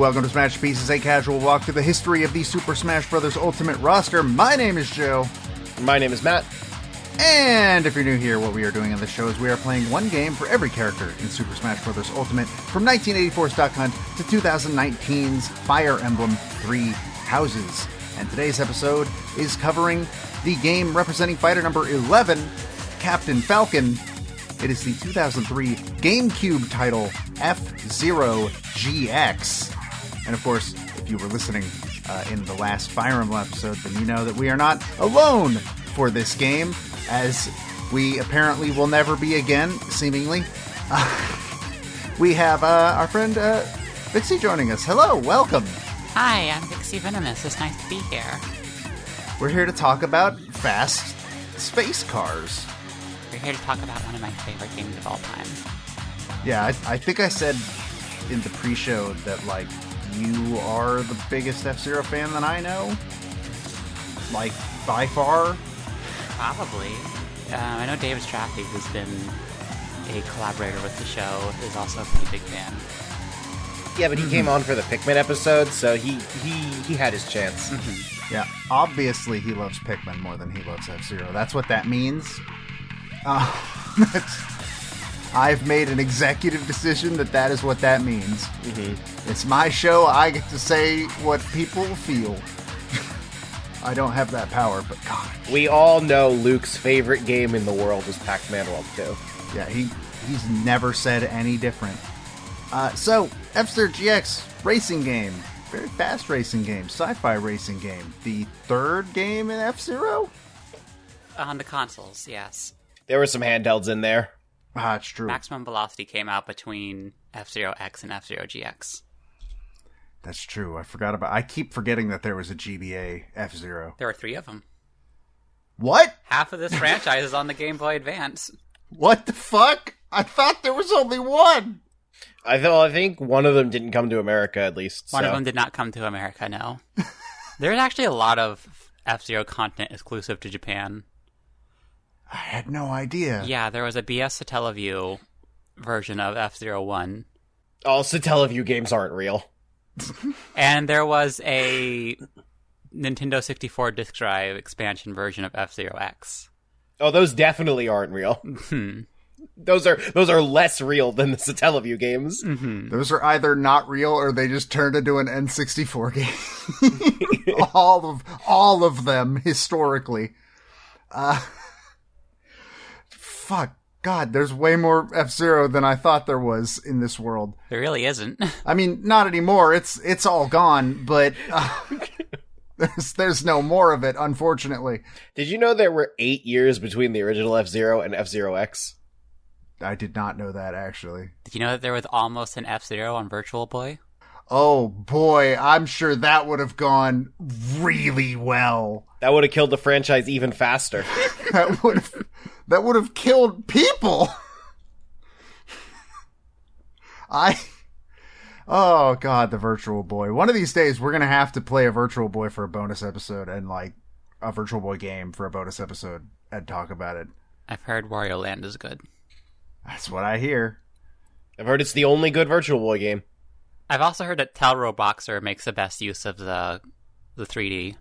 welcome to Smashterpieces, a casual walk through the history of the Super Smash Bros. Ultimate roster. My name is Joe. My name is Matt. And if you're new here, what we are doing on this show is we are playing one game for every character in Super Smash Bros. Ultimate from 1984's Duck Hunt to 2019's Fire Emblem Three Houses. And today's episode is covering the game representing fighter number 11, Captain Falcon. It is the 2003 GameCube title, F-Zero GX. And of course, if you were listening in the last Fire Emblem episode, then you know that we are not alone for this game, as we apparently will never be again, seemingly. We have our friend Vixie joining us. Hello, welcome. Hi, I'm Vixie Venomous. It's nice to be here. We're here to talk about fast space cars. We're here to talk about one of my favorite games of all time. Yeah, I think I said in the pre-show that, like, you are the biggest F-Zero fan that I know. Like, by far. Probably. I know David Straffy, who's been a collaborator with the show, is also a pretty big fan. Yeah, but he came on for the Pikmin episode, so he had his chance. Mm-hmm. Yeah, obviously he loves Pikmin more than he loves F-Zero. That's what that means. I've made an executive decision that is what that means. Mm-hmm. It's my show. I get to say what people feel. I don't have that power, but God. We all know Luke's favorite game in the world is Pac-Man World 2. Yeah, he's never said any different. So, F-Zero GX, racing game. Very fast racing game. Sci-fi racing game. The third game in F-Zero? On the consoles, yes. There were some handhelds in there. Ah, it's true. Maximum Velocity came out between F-Zero X and F-Zero GX. That's true. I keep forgetting that there was a GBA F-Zero. There were 3 of them. What? Half of this franchise is on the Game Boy Advance. What the fuck? I thought there was only one. I think one of them didn't come to America, at least. One of them did not come to America, no. There's actually a lot of F-Zero content exclusive to Japan. I had no idea. Yeah, there was a BS Satellaview version of F-Zero 1. All Satellaview games aren't real. And there was a Nintendo 64 disc drive expansion version of F-Zero X. Oh, those definitely aren't real. Mm-hmm. Those are less real than the Satellaview games. Mm-hmm. Those are either not real or they just turned into an N64 game. all of them historically. Fuck. God, there's way more F-Zero than I thought there was in this world. There really isn't. I mean, not anymore. It's all gone, but there's no more of it, unfortunately. Did you know there were 8 years between the original F-Zero and F-Zero X? I did not know that, actually. Did you know that there was almost an F-Zero on Virtual Boy? Oh, boy, I'm sure that would have gone really well. That would have killed the franchise even faster. That would have killed people. Oh God, the Virtual Boy. One of these days, we're gonna have to play a Virtual Boy for a bonus episode, and like a Virtual Boy game for a bonus episode, and talk about it. I've heard Wario Land is good. That's what I hear. I've heard it's the only good Virtual Boy game. I've also heard that Telro Boxer makes the best use of the 3D.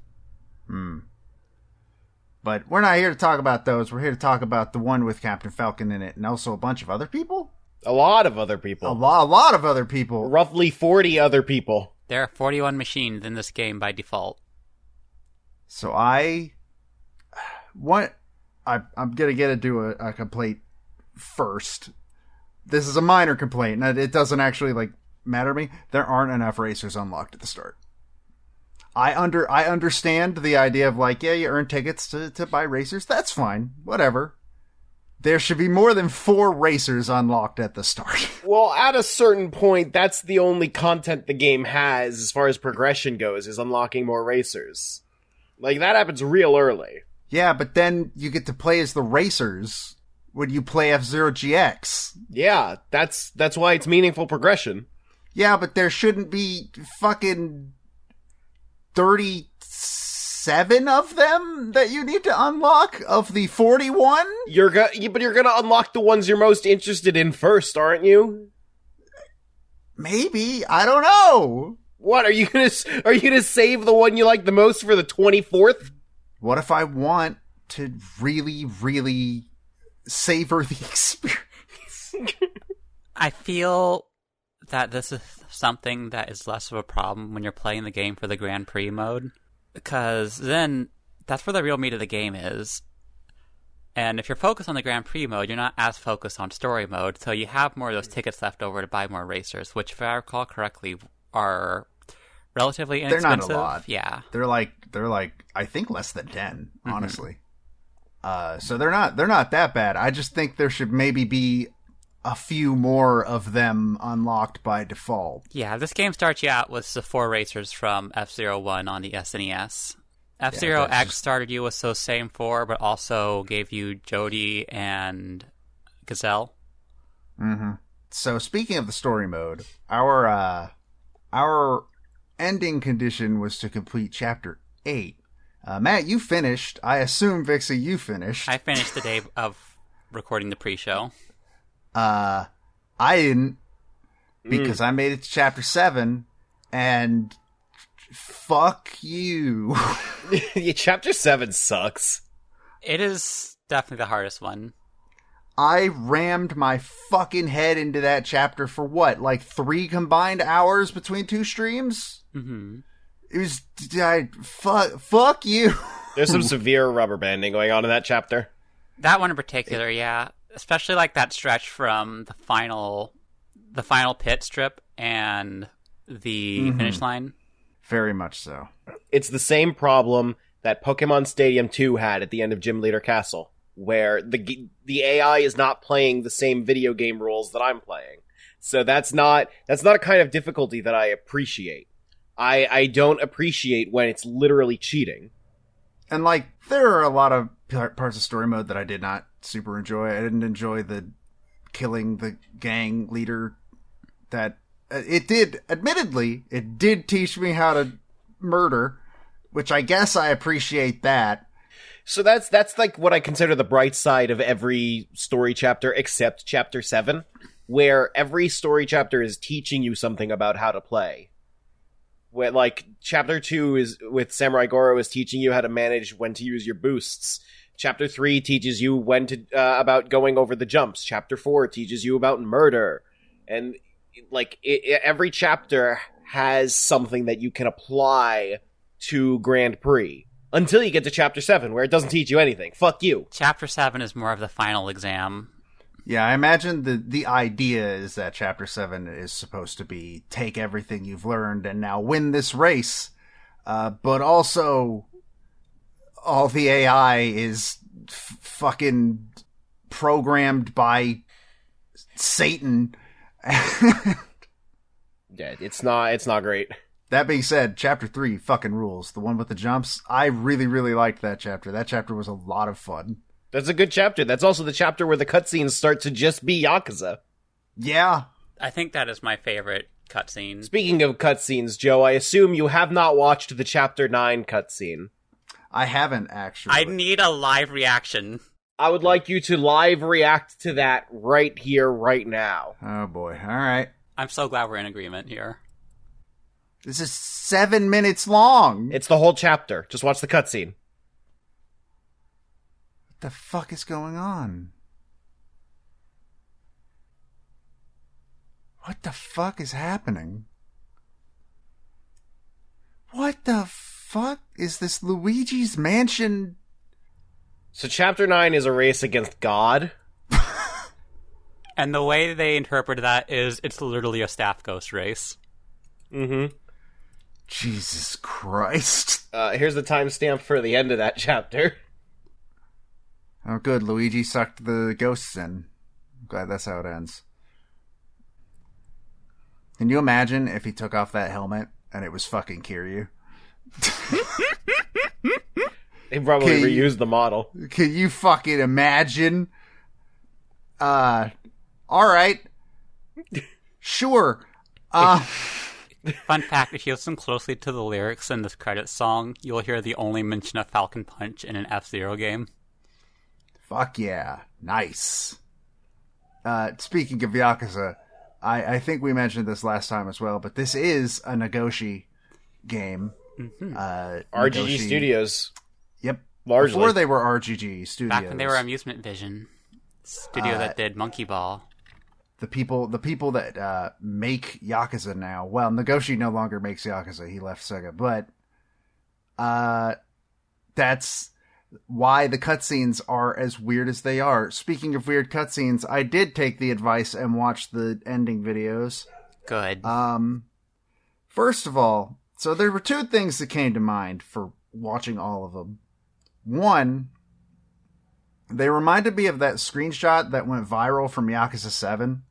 But we're not here to talk about those. We're here to talk about the one with Captain Falcon in it, and also a bunch of other people. A lot of other people. A lot of other people. Roughly 40 other people. There are 41 machines in this game by default. So I'm gonna get into a complaint first. This is a minor complaint, and it doesn't actually matter to me. There aren't enough racers unlocked at the start. I understand the idea of you earn tickets to buy racers. That's fine. Whatever. There should be more than 4 racers unlocked at the start. Well, at a certain point, that's the only content the game has as far as progression goes, is unlocking more racers. That happens real early. Yeah, but then you get to play as the racers when you play F-Zero GX. Yeah, that's why it's meaningful progression. Yeah, but there shouldn't be fucking 37 of them that you need to unlock of the 41? But you're gonna unlock the ones you're most interested in first, aren't you? Maybe. I don't know. What, are you gonna save the one you like the most for the 24th? What if I want to really, really savor the experience? I feel that this is something that is less of a problem when you're playing the game for the Grand Prix mode, because then that's where the real meat of the game is. And if you're focused on the Grand Prix mode, you're not as focused on story mode, so you have more of those tickets left over to buy more racers, which, if I recall correctly, are relatively inexpensive. They're not a lot. Yeah. They're like I think less than 10, honestly. So they're not that bad. I just think there should maybe be a few more of them unlocked by default. Yeah, this game starts you out with the 4 racers from F-Zero 1 on the SNES. F-Zero X started you with those same 4, but also gave you Jody and Gazelle. Mm-hmm. So speaking of the story mode, our ending condition was to complete Chapter 8. Matt, you finished. I assume, Vixie, you finished. I finished the day of recording the pre-show. I didn't, because I made it to Chapter 7, and fuck you. Yeah, Chapter 7 sucks. It is definitely the hardest one. I rammed my fucking head into that chapter for what, like 3 combined hours between 2 streams? Mm-hmm. It was... fuck you. There's some severe rubber banding going on in that chapter. That one in particular, yeah. Especially like that stretch from the final pit strip and the finish line. Very much so. It's the same problem that Pokemon Stadium 2 had at the end of Gym Leader Castle, where the AI is not playing the same video game rules that I'm playing. So that's not a kind of difficulty that I appreciate. I don't appreciate when it's literally cheating. And, like, there are a lot of parts of story mode that I did not super enjoy. I didn't enjoy the killing the gang leader. That it did teach me how to murder, which I guess I appreciate that. So that's like what I consider the bright side of every story chapter except Chapter 7, where every story chapter is teaching you something about how to play. Where, like, Chapter 2 is with Samurai Goro is teaching you how to manage when to use your boosts. Chapter 3 teaches you when to about going over the jumps. Chapter 4 teaches you about murder. And, like, every chapter has something that you can apply to Grand Prix. Until you get to Chapter 7, where it doesn't teach you anything. Fuck you. Chapter 7 is more of the final exam. Yeah, I imagine the idea is that Chapter 7 is supposed to be take everything you've learned and now win this race. But also, all the AI is fucking programmed by Satan. Yeah, it's not great. That being said, Chapter 3 fucking rules. The one with the jumps, I really, really liked that chapter. That chapter was a lot of fun. That's a good chapter. That's also the chapter where the cutscenes start to just be Yakuza. Yeah. I think that is my favorite cutscene. Speaking of cutscenes, Joe, I assume you have not watched the Chapter 9 cutscene. I haven't, actually. I need a live reaction. I would like you to live react to that right here, right now. Oh, boy. All right. I'm so glad we're in agreement here. This is 7 minutes long. It's the whole chapter. Just watch the cutscene. What the fuck is going on? What the fuck is happening? What the fuck is this Luigi's Mansion? So Chapter 9 is a race against God. And the way they interpret that is it's literally a staff ghost race. Mm-hmm. Jesus Christ. Here's the timestamp for the end of that chapter. Oh, good. Luigi sucked the ghosts in. I'm glad that's how it ends. Can you imagine if he took off that helmet and it was fucking Kiryu? They probably reused the model. Can you fucking imagine? Alright. Sure. Fun fact, if you listen closely to the lyrics in this credits song, you'll hear the only mention of Falcon Punch in an F-Zero game. Fuck yeah. Nice. Speaking of Yakuza, I think we mentioned this last time as well, but this is a Nagoshi game. Mm-hmm. RGG Studios. Yep. Largely. Before they were RGG Studios. Back when they were Amusement Vision studio that did Monkey Ball. The people that make Yakuza now. Well, Nagoshi no longer makes Yakuza. He left Sega, but that's why the cutscenes are as weird as they are. Speaking of weird cutscenes, I did take the advice and watch the ending videos. Good. First of all, so there were two things that came to mind for watching all of them. One, they reminded me of that screenshot that went viral from Yakuza 7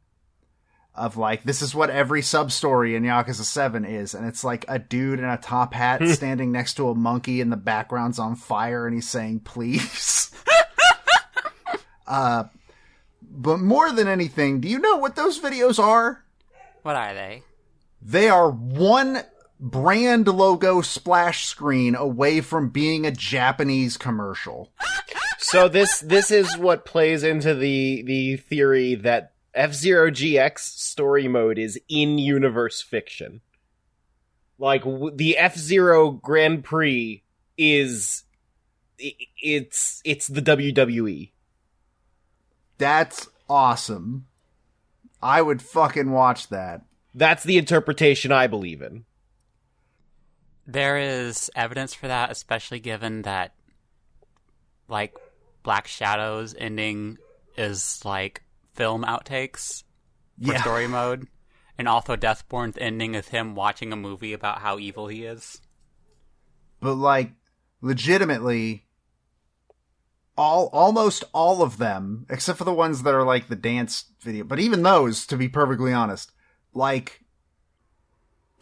of like, this is what every sub-story in Yakuza 7 is, and it's like a dude in a top hat standing next to a monkey and the background's on fire and he's saying please. But more than anything, do you know what those videos are? What are they? They are one brand logo splash screen away from being a Japanese commercial. So this is what plays into the theory that F-Zero GX story mode is in-universe fiction. Like, the F-Zero Grand Prix is... It's the WWE. That's awesome. I would fucking watch that. That's the interpretation I believe in. There is evidence for that, especially given that, like, Black Shadow's ending is, like, film outtakes for story mode. And also Deathborn's ending is him watching a movie about how evil he is. But, like, legitimately, almost all of them, except for the ones that are, like, the dance video, but even those, to be perfectly honest, like,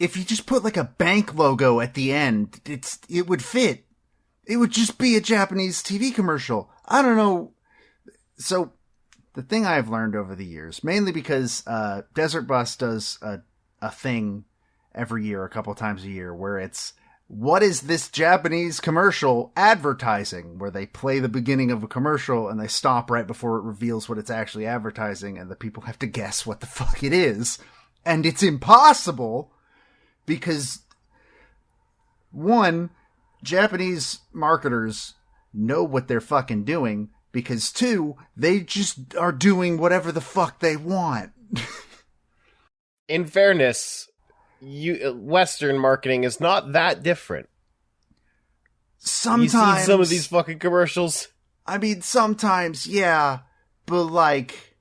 if you just put, like, a bank logo at the end, it would fit. It would just be a Japanese TV commercial. I don't know. So, the thing I've learned over the years, mainly because Desert Bus does a thing every year, a couple times a year, where it's, what is this Japanese commercial advertising? Where they play the beginning of a commercial and they stop right before it reveals what it's actually advertising, and the people have to guess what the fuck it is. And it's impossible because, one, Japanese marketers know what they're fucking doing, because two, they just are doing whatever the fuck they want. In fairness, Western marketing is not that different. Sometimes. You see some of these fucking commercials. I mean, sometimes, yeah, but like,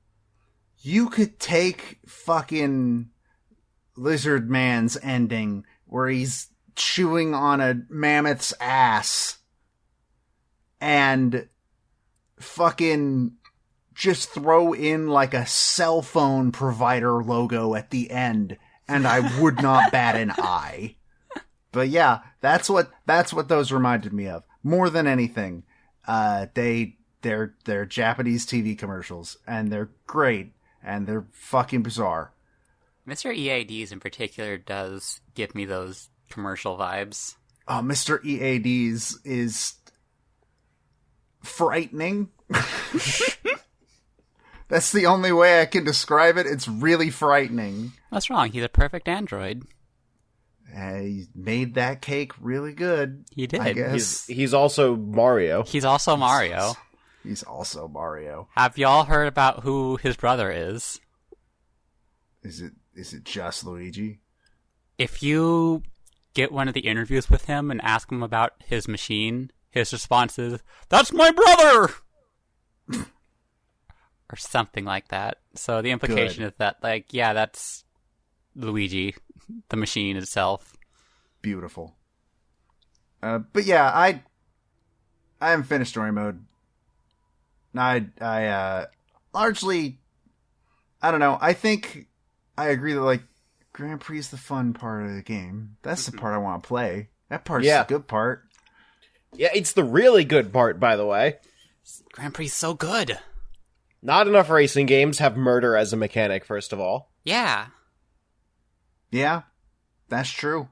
you could take fucking Lizard Man's ending where he's chewing on a mammoth's ass and fucking just throw in like a cell phone provider logo at the end, and I would not bat an eye. But yeah, that's what those reminded me of more than anything. They're Japanese TV commercials, and they're great, and they're fucking bizarre. Mr. EADs in particular does give me those commercial vibes. Oh, Mr. EADs is frightening. That's the only way I can describe it. It's really frightening. What's wrong? He's a perfect android. He made that cake really good. He did. I guess. He's also Mario. He's also Mario. He's also Mario. Have y'all heard about who his brother is? Is it just Luigi? If you get one of the interviews with him and ask him about his machine, his response is, "That's my brother!" Or something like that. So the implication is that, like, yeah, that's Luigi, the machine itself. Beautiful. But yeah, I haven't finished story mode. I largely, I don't know. I think I agree that, like, Grand Prix is the fun part of the game. That's the part I want to play. That part's the good part. Yeah, it's the really good part, by the way. Grand Prix is so good. Not enough racing games have murder as a mechanic, first of all. Yeah. Yeah, that's true.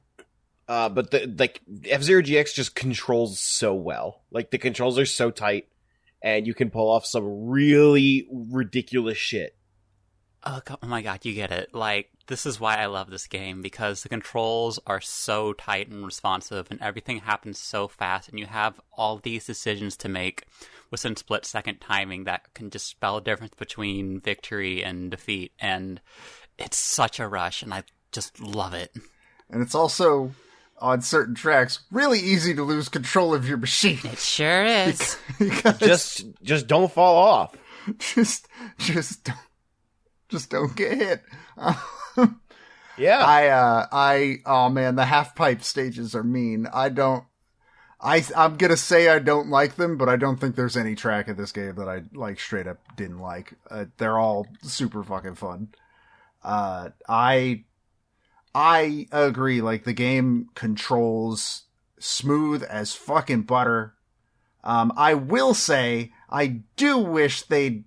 But F-Zero GX just controls so well. Like, the controls are so tight, and you can pull off some really ridiculous shit. Oh my god, you get it. Like, this is why I love this game, because the controls are so tight and responsive, and everything happens so fast, and you have all these decisions to make within split-second timing that can just spell a difference between victory and defeat, and it's such a rush, and I just love it. And it's also, on certain tracks, really easy to lose control of your machine. It sure is. Because Just don't fall off. Just don't get hit. Yeah. Oh man, the half pipe stages are mean. I'm gonna say I don't like them, but I don't think there's any track in this game that I like straight up didn't like. They're all super fucking fun. I agree. Like, the game controls smooth as fucking butter. I will say I do wish they'd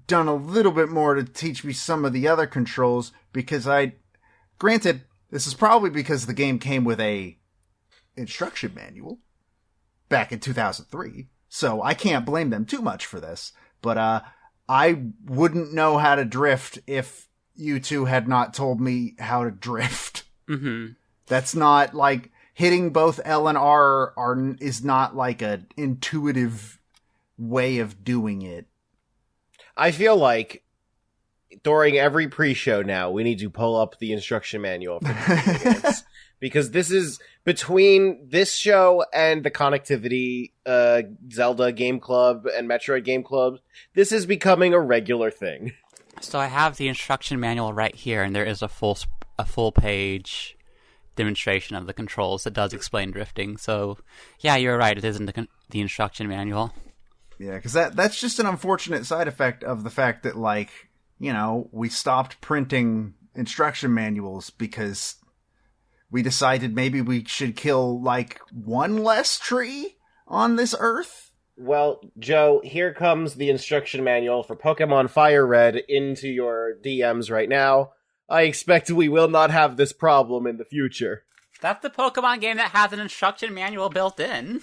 done a little bit more to teach me some of the other controls, because granted, this is probably because the game came with a instruction manual back in 2003, so I can't blame them too much for this, but I wouldn't know how to drift if you two had not told me how to drift. Mm-hmm. That's not, like, hitting both L and R is not like an intuitive way of doing it. I feel like during every pre-show now, we need to pull up the instruction manual for the games. Because this is, between this show and the Connectivity Zelda Game Club and Metroid Game Club, this is becoming a regular thing. So I have the instruction manual right here, and there is a full page demonstration of the controls that does explain drifting. So, yeah, you're right. It is in the instruction manual. Yeah, because that's just an unfortunate side effect of the fact that, like, you know, we stopped printing instruction manuals because we decided maybe we should kill, like, one less tree on this Earth. Well, Joe, here comes the instruction manual for Pokemon Fire Red into your DMs right now. I expect we will not have this problem in the future. That's the Pokemon game that has an instruction manual built in.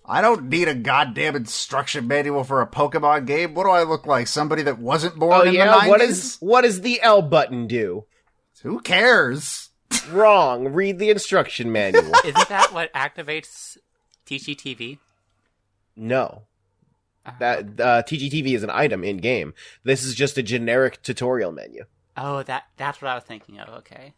I don't need a goddamn instruction manual for a Pokemon game. What do I look like? Somebody that wasn't born in the 90s? What does the L button do? Who cares? Wrong. Read the instruction manual. Isn't that what activates TGTV? No. That TGTV is an item in-game. This is just a generic tutorial menu. Oh, that's what I was thinking of. Okay.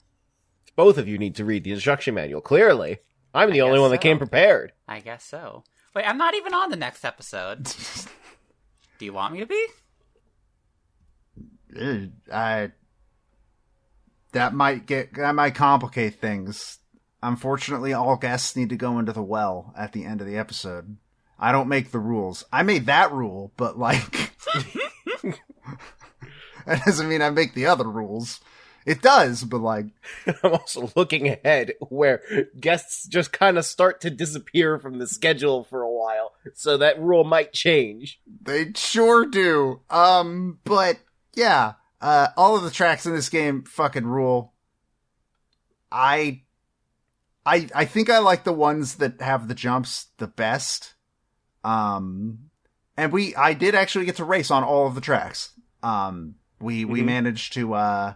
Both of you need to read the instruction manual, clearly. I'm the only one that came prepared. I guess so. Wait, I'm not even on the next episode. Do you want me to be? That might complicate things. Unfortunately, all guests need to go into the well at the end of the episode. I don't make the rules. I made that rule, but, like, that doesn't mean I make the other rules. It does, but, like... I'm also looking ahead where guests just kind of start to disappear from the schedule for a while, so that rule might change. They sure do. But, yeah, all of the tracks in this game fucking rule. I think I like the ones that have the jumps the best. And I did actually get to race on all of the tracks. We managed to,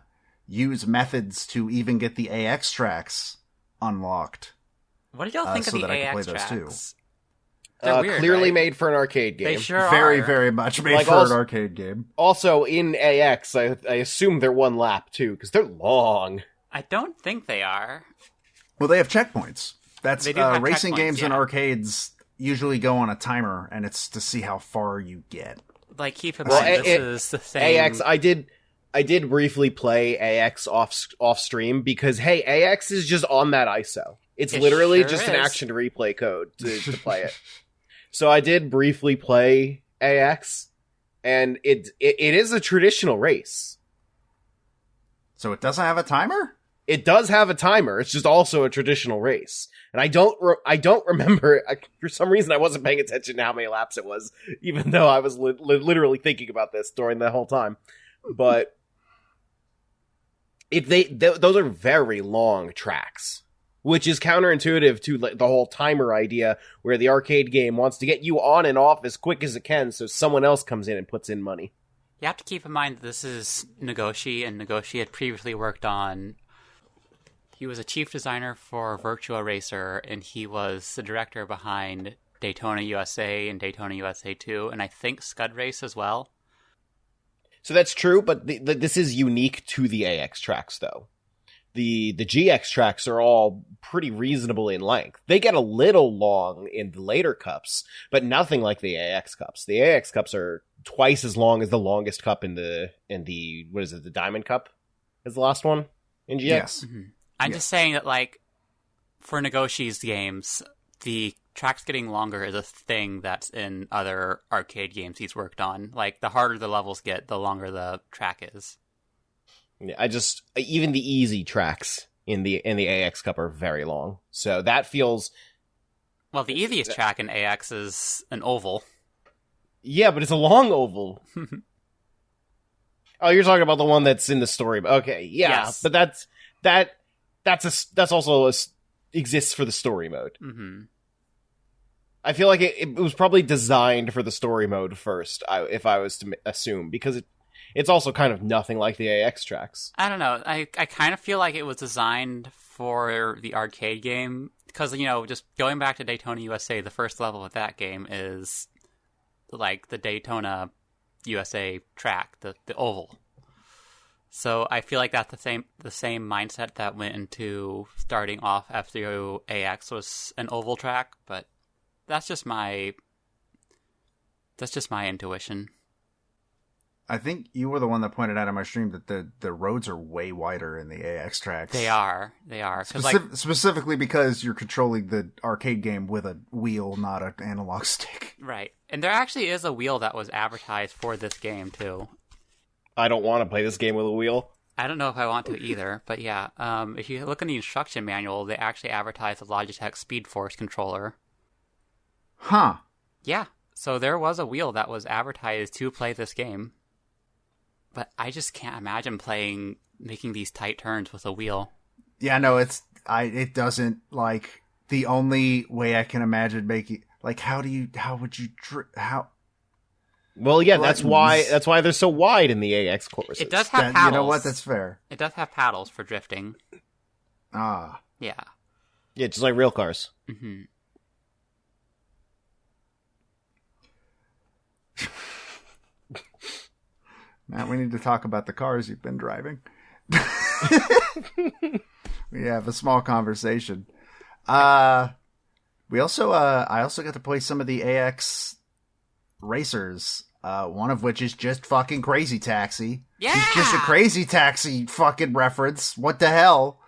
use methods to even get the AX tracks unlocked. What did y'all think of the AX tracks? They're weird, clearly right? made for an arcade game. They sure very, are. very much made for an arcade game. Also, in AX, I assume they're one lap, too, because they're long. I don't think they are. Well, they have checkpoints. That's racing checkpoints, games and arcades usually go on a timer, and it's to see how far you get. Like, keep in mind, this is the same... AX, I did briefly play AX off stream because, hey, AX is just on that ISO. It's literally sure just is. an action replay code to play it. So I did briefly play AX, and it is a traditional race. So it doesn't have a timer? It does have a timer. It's just also a traditional race. And I don't remember, for some reason I wasn't paying attention to how many laps it was, even though I was literally thinking about this during the whole time. But those are very long tracks, which is counterintuitive to the whole timer idea, where the arcade game wants to get you on and off as quick as it can, so someone else comes in and puts in money. You have to keep in mind that this is Nagoshi, and Nagoshi had previously worked on... He was a chief designer for Virtua Racer, and he was the director behind Daytona USA and Daytona USA 2, and I think Scud Race as well. So that's true, but this is unique to the AX tracks, though. The GX tracks are all pretty reasonable in length. They get a little long in the later cups, but nothing like the AX cups. The AX cups are twice as long as the longest cup in the what is it, the Diamond Cup is the last one in GX? Yes. Mm-hmm. I'm just saying that, like, for Nagoshi's games, the tracks getting longer is a thing that's in other arcade games he's worked on. Like, the harder the levels get, the longer the track is. Yeah, even the easy tracks in the AX Cup are very long. So that feels... Well, the easiest track in AX is an oval. Yeah, but it's a long oval. Oh, you're talking about the one that's in the story. Okay, yeah, yes. But that's also exists for the story mode. Mm-hmm. I feel like it was probably designed for the story mode first, if I was to assume, because it's also kind of nothing like the AX tracks. I don't know. I kind of feel like it was designed for the arcade game, because, you know, just going back to Daytona USA, the first level of that game is like the Daytona USA track, the oval. So I feel like that's the same mindset that went into starting off F-Zero AX was an oval track, but that's just my intuition. I think you were the one that pointed out on my stream that the roads are way wider in the AX tracks. They are. Specifically because you're controlling the arcade game with a wheel, not an analog stick. Right. And there actually is a wheel that was advertised for this game, too. I don't want to play this game with a wheel. I don't know if I want to either, but yeah. If you look in the instruction manual, they actually advertise the Logitech Speed Force controller. Huh. Yeah. So there was a wheel that was advertised to play this game. But I just can't imagine making these tight turns with a wheel. Yeah, no, it doesn't, like, the only way I can imagine making, like, how would you. Well, yeah, that's why they're so wide in the AX courses. It does have paddles. You know what? That's fair. It does have paddles for drifting. Ah. Yeah. Yeah, just like real cars. Mm-hmm. Matt, we need to talk about the cars you've been driving. We have a small conversation. I also got to play some of the AX racers. One of which is just fucking Crazy Taxi. Yeah, it's just a Crazy Taxi fucking reference. What the hell?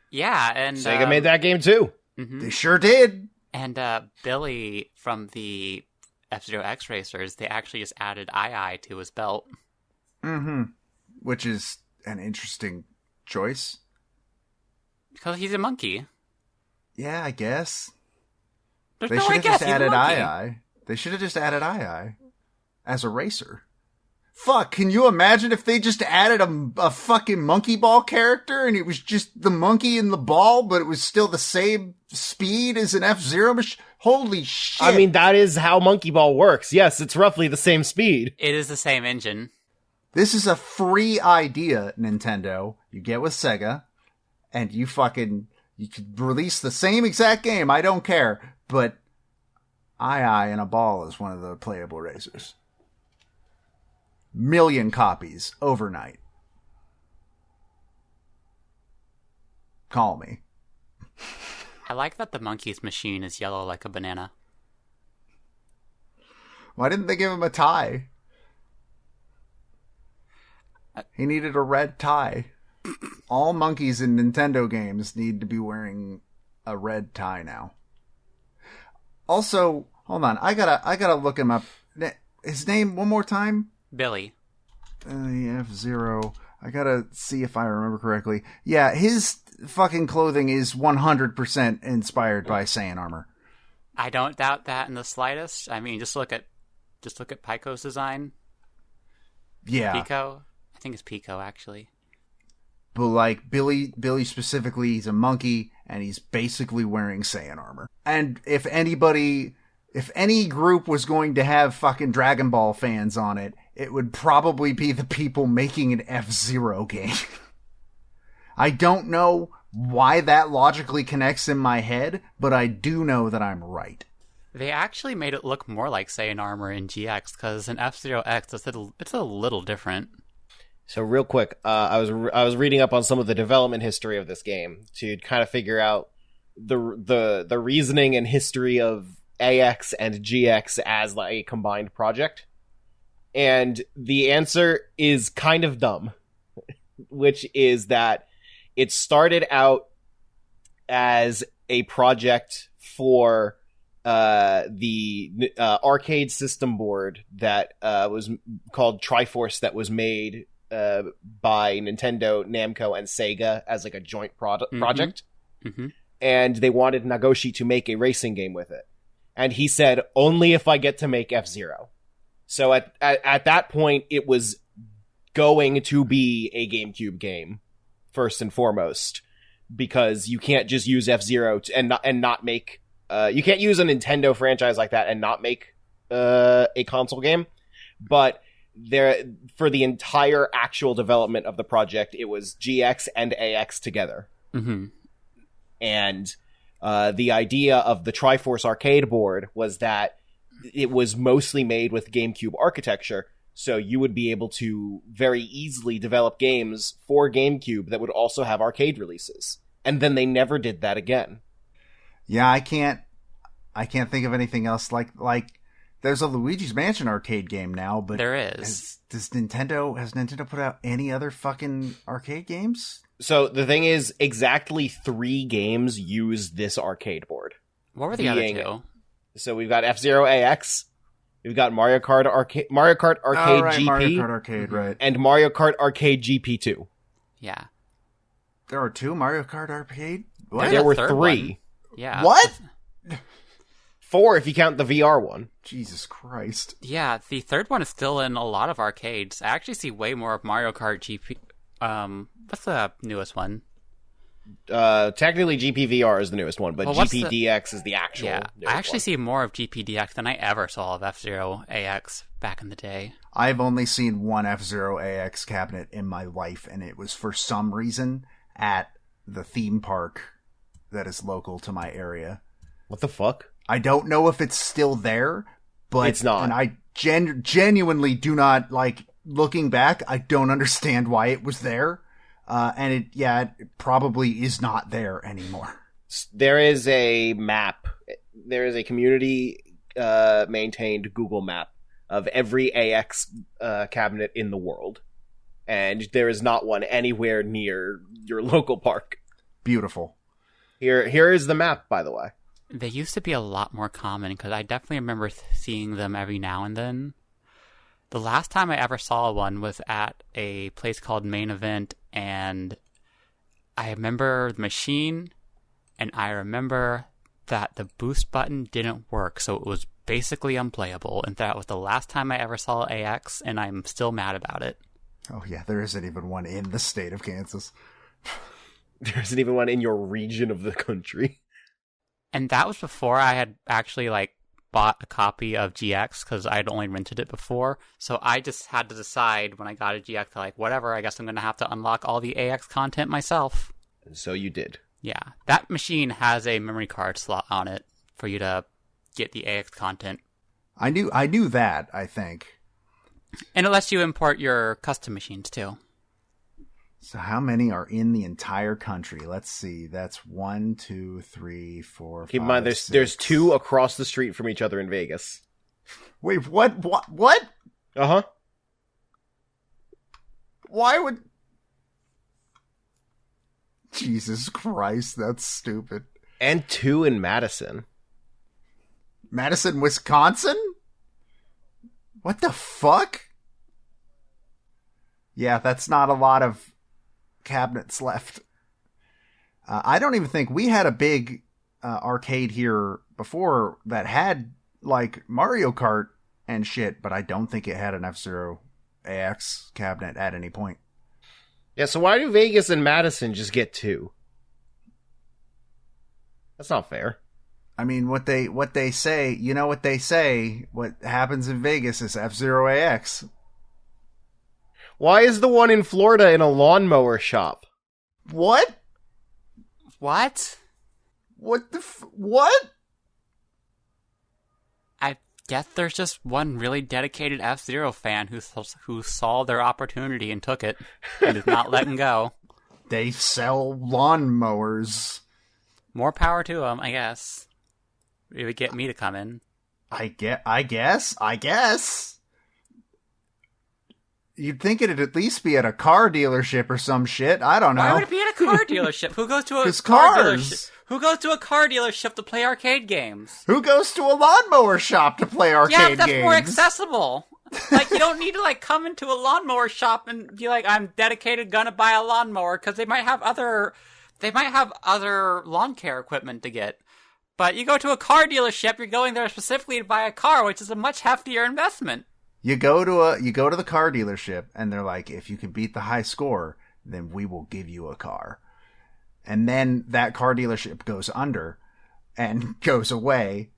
Yeah, and Sega made that game too. Mm-hmm. They sure did. And Billy from the F-Zero X Racers, they actually just added II to his belt. Mm-hmm. Which is an interesting choice. Because he's a monkey. Yeah, I guess. There's They no should I have guess. just added II. They should have just added II as a racer. Fuck, can you imagine if they just added a fucking monkey ball character and it was just the monkey and the ball, but it was still the same speed as an F-Zero machine? Holy shit. I mean, that is how monkey ball works. Yes, it's roughly the same speed. It is the same engine. This is a free idea, Nintendo. You get with Sega, and you could release the same exact game, I don't care, but II and a ball is one of the playable racers. 1,000,000 copies overnight. Call me. I like that the monkey's machine is yellow like a banana. Why didn't they give him a tie? He needed a red tie. All monkeys in Nintendo games need to be wearing a red tie now. Also, hold on, I gotta look him up. His name one more time? Billy. The F-Zero. I gotta see if I remember correctly. Yeah, his fucking clothing is 100% inspired by Saiyan armor. I don't doubt that in the slightest. I mean, just look at Pico's design. Yeah. Pico? I think it's Pico, actually. But, like, Billy specifically, he's a monkey, and he's basically wearing Saiyan armor. And if any group was going to have fucking Dragon Ball fans on it, it would probably be the people making an F-Zero game. I don't know why that logically connects in my head, but I do know that I'm right. They actually made it look more like, say, an Armor in GX, because in F-Zero X, it's a little different. So real quick, I was reading up on some of the development history of this game to kind of figure out the reasoning and history of AX and GX as like a combined project. And the answer is kind of dumb, which is that it started out as a project for the arcade system board that was called Triforce, that was made by Nintendo, Namco, and Sega as like a joint project. Mm-hmm. And they wanted Nagoshi to make a racing game with it. And he said, only if I get to make F-Zero. So at that point, it was going to be a GameCube game, first and foremost, because you can't just use F-Zero and not make... you can't use a Nintendo franchise like that and not make a console game. But for the entire actual development of the project, it was GX and AX together. Mm-hmm. And the idea of the Triforce arcade board was that it was mostly made with GameCube architecture, so you would be able to very easily develop games for GameCube that would also have arcade releases. And then they never did that again. Yeah, I can't think of anything else like there's a Luigi's Mansion arcade game now, but there is. Has Nintendo put out any other fucking arcade games? So the thing is, exactly 3 games use this arcade board. What were the other 2? So we've got F-Zero AX, we've got Mario Kart Arcade GP, Mario Kart Arcade, right, and Mario Kart Arcade GP2. Yeah, there are 2 Mario Kart Arcade. What? There were 3. One. Yeah. What? 4 if you count the VR one. Jesus Christ. Yeah, the third one is still in a lot of arcades. I actually see way more of Mario Kart GP. What's the newest one? Technically GPVR is the newest one, but GPDX is the actual. Yeah, I actually see more of GPDX than I ever saw of F-Zero AX back in the day. I've only seen one F-Zero AX cabinet in my life, and it was for some reason at the theme park that is local to my area. What the fuck? I don't know if it's still there, but it's not. And I genuinely do not, like, looking back, I don't understand why it was there. And it probably is not there anymore. There is a map. There is a community maintained Google map of every AX cabinet in the world. And there is not one anywhere near your local park. Beautiful. Here is the map, by the way. They used to be a lot more common, because I definitely remember seeing them every now and then. The last time I ever saw one was at a place called Main Event, and I remember the machine, and I remember that the boost button didn't work, so it was basically unplayable, and that was the last time I ever saw AX, and I'm still mad about it. Oh yeah, there isn't even one in the state of Kansas. There isn't even one in your region of the country. And that was before I had actually, bought a copy of GX, because I had only rented it before. So I just had to decide when I got a GX, whatever, I guess I'm going to have to unlock all the AX content myself. And so you did. Yeah. That machine has a memory card slot on it for you to get the AX content. I knew that, I think. And it lets you import your custom machines, too. So how many are in the entire country? Let's see. That's 1, 2, 3, 4, Keep 5, in mind, there's 2 across the street from each other in Vegas. Wait, what? What? Uh-huh. Why would... Jesus Christ, that's stupid. And 2 in Madison. Madison, Wisconsin? What the fuck? Yeah, that's not a lot of cabinets left. I don't even think we had a big arcade here before that had Mario Kart and shit, but I don't think it had an F-Zero AX cabinet at any point. Yeah, so why do Vegas and Madison just get 2? That's not fair. I mean, what they say, you know what they say, what happens in Vegas is F-Zero AX. Why is the one in Florida in a lawnmower shop? What? What? What the what? I guess there's just one really dedicated F-Zero fan who saw their opportunity and took it and is not letting go. They sell lawnmowers. More power to them, I guess. It would get me to come in. I guess. You'd think it'd at least be at a car dealership or some shit. I don't know. Why would it be at a car dealership? Who goes to a Cause car cars. dealership? Who goes to a car dealership to play arcade games? Who goes to a lawnmower shop to play arcade games? Yeah, but that's more accessible. Like, you don't need to, like, come into a lawnmower shop and be like, I'm dedicated, gonna buy a lawnmower, because they might have other lawn care equipment to get. But you go to a car dealership, you're going there specifically to buy a car, which is a much heftier investment. You go to the car dealership, and they're like, if you can beat the high score, then we will give you a car. And then that car dealership goes under and goes away.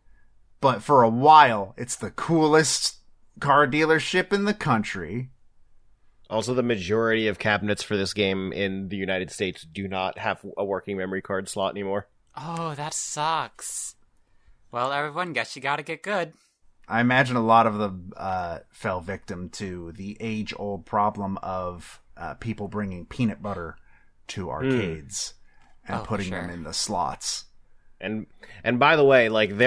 But for a while, it's the coolest car dealership in the country. Also, the majority of cabinets for this game in the United States do not have a working memory card slot anymore. Oh, that sucks. Well, everyone, guess you gotta get good. I imagine a lot of them fell victim to the age-old problem of people bringing peanut butter to arcades and putting them in the slots. And by the way, like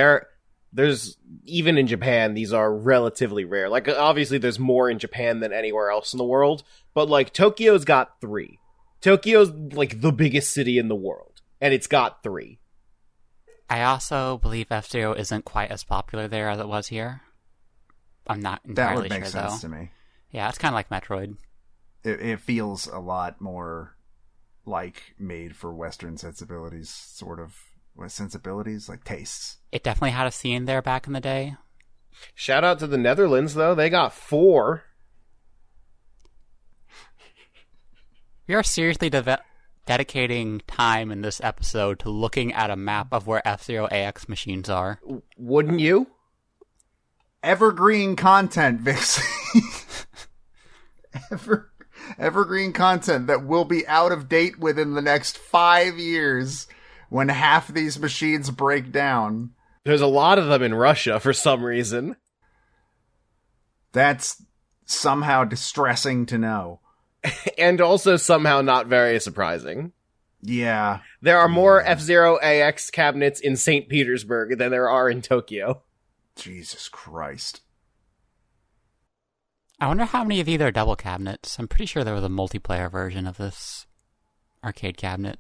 there's even in Japan, these are relatively rare. Like obviously, there's more in Japan than anywhere else in the world, but like Tokyo's got 3. Tokyo's like the biggest city in the world, and it's got 3. I also believe F-Zero isn't quite as popular there as it was here. I'm not entirely sure, though. That would make sense to me. Yeah, it's kind of like Metroid. It feels a lot more like made for Western sensibilities, sort of. Sensibilities? Like tastes. It definitely had a scene there back in the day. Shout out to the Netherlands, though. They got 4. We are seriously dedicating time in this episode to looking at a map of where F-Zero AX machines are. Wouldn't you? Evergreen content, Vixie. Evergreen content that will be out of date within the next 5 years when half these machines break down. There's a lot of them in Russia for some reason. That's somehow distressing to know. And also somehow not very surprising. Yeah. There are more F-Zero AX cabinets in St. Petersburg than there are in Tokyo. Jesus Christ. I wonder how many of these are double cabinets. I'm pretty sure there was a multiplayer version of this arcade cabinet.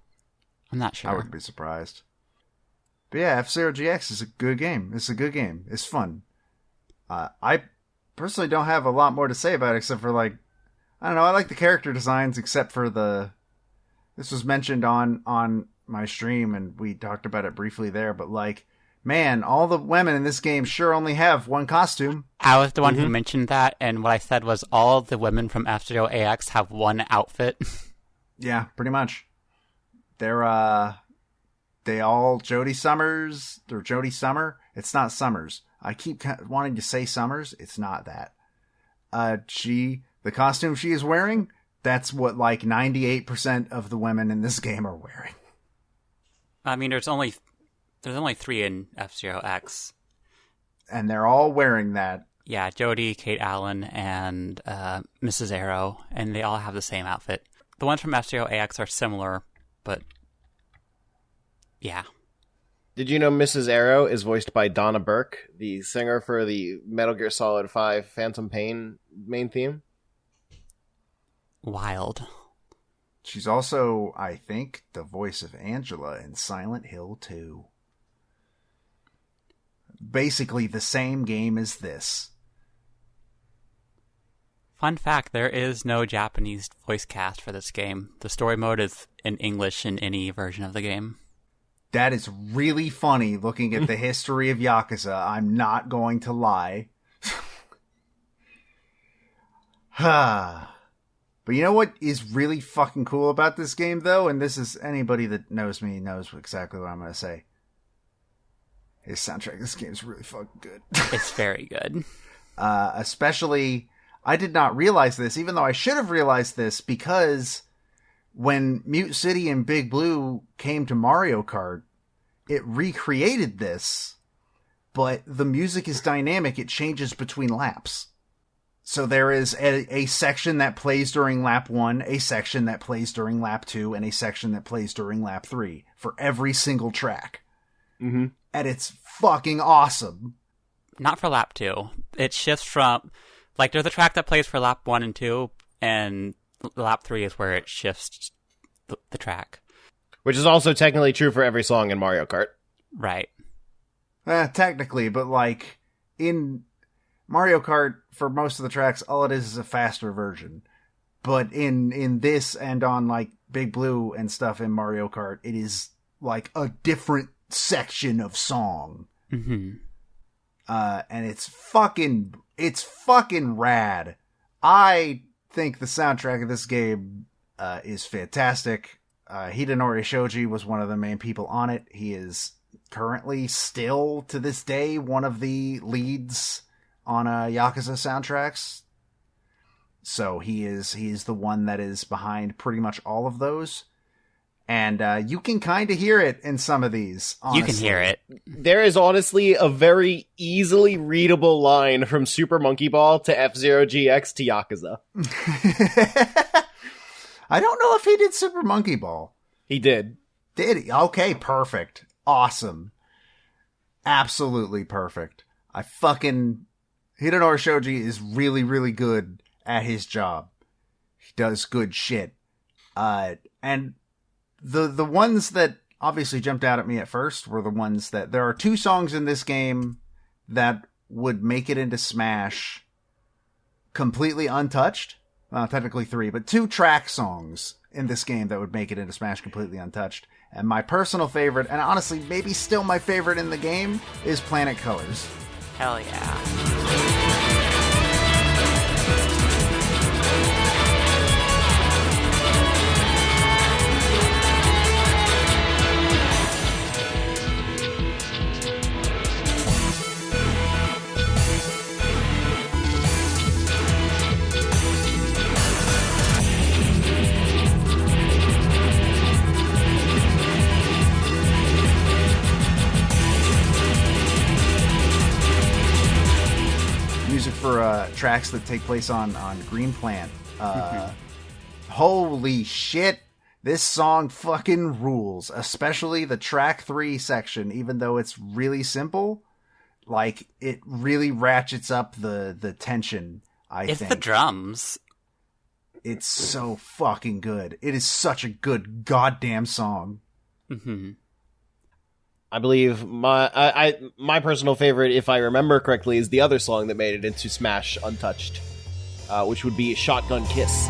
I'm not sure. I wouldn't be surprised. But yeah, F-Zero GX is a good game. It's a good game. It's fun. I personally don't have a lot more to say about it except for, like, I don't know, I like the character designs except for this was mentioned on my stream and we talked about it briefly there, but like, man, all the women in this game sure only have one costume. I was the one who mentioned that, and what I said was all the women from F-Zero AX have one outfit. Yeah, pretty much. They're, they all Jodie Summers, or Jodie Summer. It's not Summers. I keep wanting to say Summers. It's not that. The costume she is wearing, that's what like 98% of the women in this game are wearing. I mean, there's only 3 in F-Zero X. And they're all wearing that. Yeah, Jodie, Kate Allen, and Mrs. Arrow, and they all have the same outfit. The ones from F-Zero AX are similar, but yeah. Did you know Mrs. Arrow is voiced by Donna Burke, the singer for the Metal Gear Solid 5 Phantom Pain main theme? Wild. She's also, I think, the voice of Angela in Silent Hill 2. Basically the same game as this. Fun fact, there is no Japanese voice cast for this game. The story mode is in English in any version of the game. That is really funny looking at the history of Yakuza. I'm not going to lie. But you know what is really fucking cool about this game, though? And this is, anybody that knows me knows exactly what I'm going to say. His soundtrack, this game is really fucking good. It's very good. Especially, I did not realize this, even though I should have realized this, because when Mute City and Big Blue came to Mario Kart, it recreated this, but the music is dynamic. It changes between laps. So there is a section that plays during lap 1, a section that plays during lap 2, and a section that plays during lap 3 for every single track. Mm-hmm. And it's fucking awesome. Not for lap 2. It shifts from, like, there's a track that plays for lap 1 and 2, and lap 3 is where it shifts the track. Which is also technically true for every song in Mario Kart. Right. Technically, but like in Mario Kart, for most of the tracks, all it is a faster version. But in this and on like Big Blue and stuff in Mario Kart, it is like a different section of song. Mm-hmm. And it's fucking rad. I think the soundtrack of this game is fantastic. Hidenori Shoji was one of the main people on it. He is currently still to this day one of the leads on Yakuza soundtracks. So he is the one that is behind pretty much all of those. And you can kind of hear it in some of these, honestly. You can hear it. There is honestly a very easily readable line from Super Monkey Ball to F-Zero GX to Yakuza. I don't know if he did Super Monkey Ball. He did. Did he? Okay, perfect. Awesome. Absolutely perfect. Hidenori Shoji is really, really good at his job. He does good shit. And the ones that obviously jumped out at me at first were the ones that there are 2 songs in this game that would make it into Smash completely untouched. Well, technically 3, but 2 track songs in this game that would make it into Smash completely untouched. And my personal favorite, and honestly maybe still my favorite in the game, is Planet Colors. Hell yeah. For tracks that take place on Green Plant. Holy shit, this song fucking rules, especially the track 3 section. Even though it's really simple, like it really ratchets up the tension. It's the drums. It's so fucking good. It is such a good goddamn song. Mm-hmm. I believe my personal favorite, if I remember correctly, is the other song that made it into Smash Untouched, which would be Shotgun Kiss.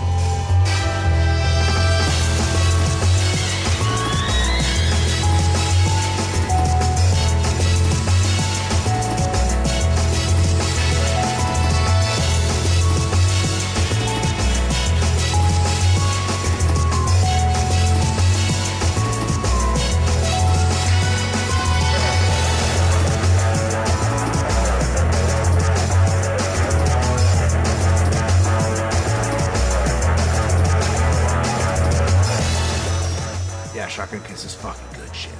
Shotgun Kiss is fucking good shit.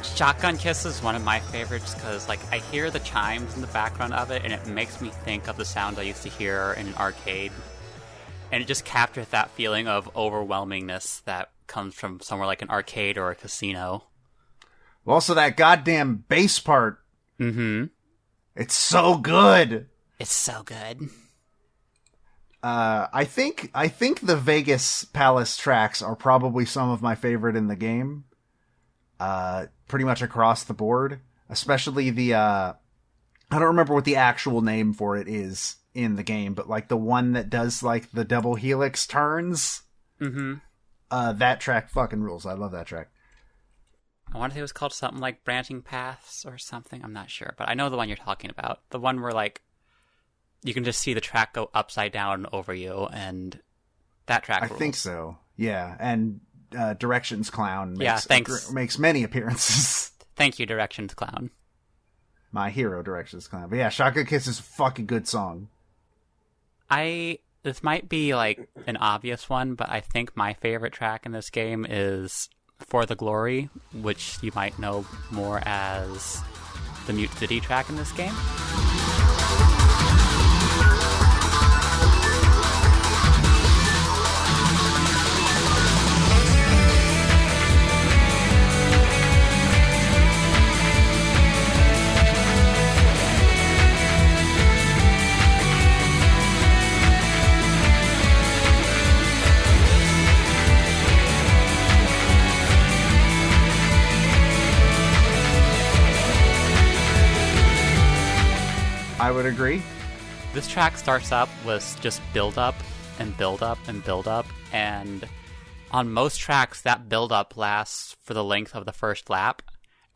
Shotgun Kiss is one of my favorites because, like, I hear the chimes in the background of it, and it makes me think of the sound I used to hear in an arcade. And it just captures that feeling of overwhelmingness that comes from somewhere like an arcade or a casino. Well, also that goddamn bass part. Mm-hmm. It's so good. It's so good. I think the Vegas Palace tracks are probably some of my favorite in the game. Pretty much across the board, especially the I don't remember what the actual name for it is in the game, but like the one that does like the double helix turns. Mm-hmm. That track fucking rules. I love that track. I want to say it was called something like Branching Paths or something. I'm not sure, but I know the one you're talking about. The one where like you can just see the track go upside down over you, and that track rules. I think so. Yeah, and Directions Clown makes many appearances. Thank you, Directions Clown. My hero, Directions Clown. But yeah, Shotgun Kiss is a fucking good song. This might be like an obvious one, but I think my favorite track in this game is For the Glory, which you might know more as the Mute City track in this game. I would agree. This track starts up with just build up and build up and build up, and on most tracks that build up lasts for the length of the first lap,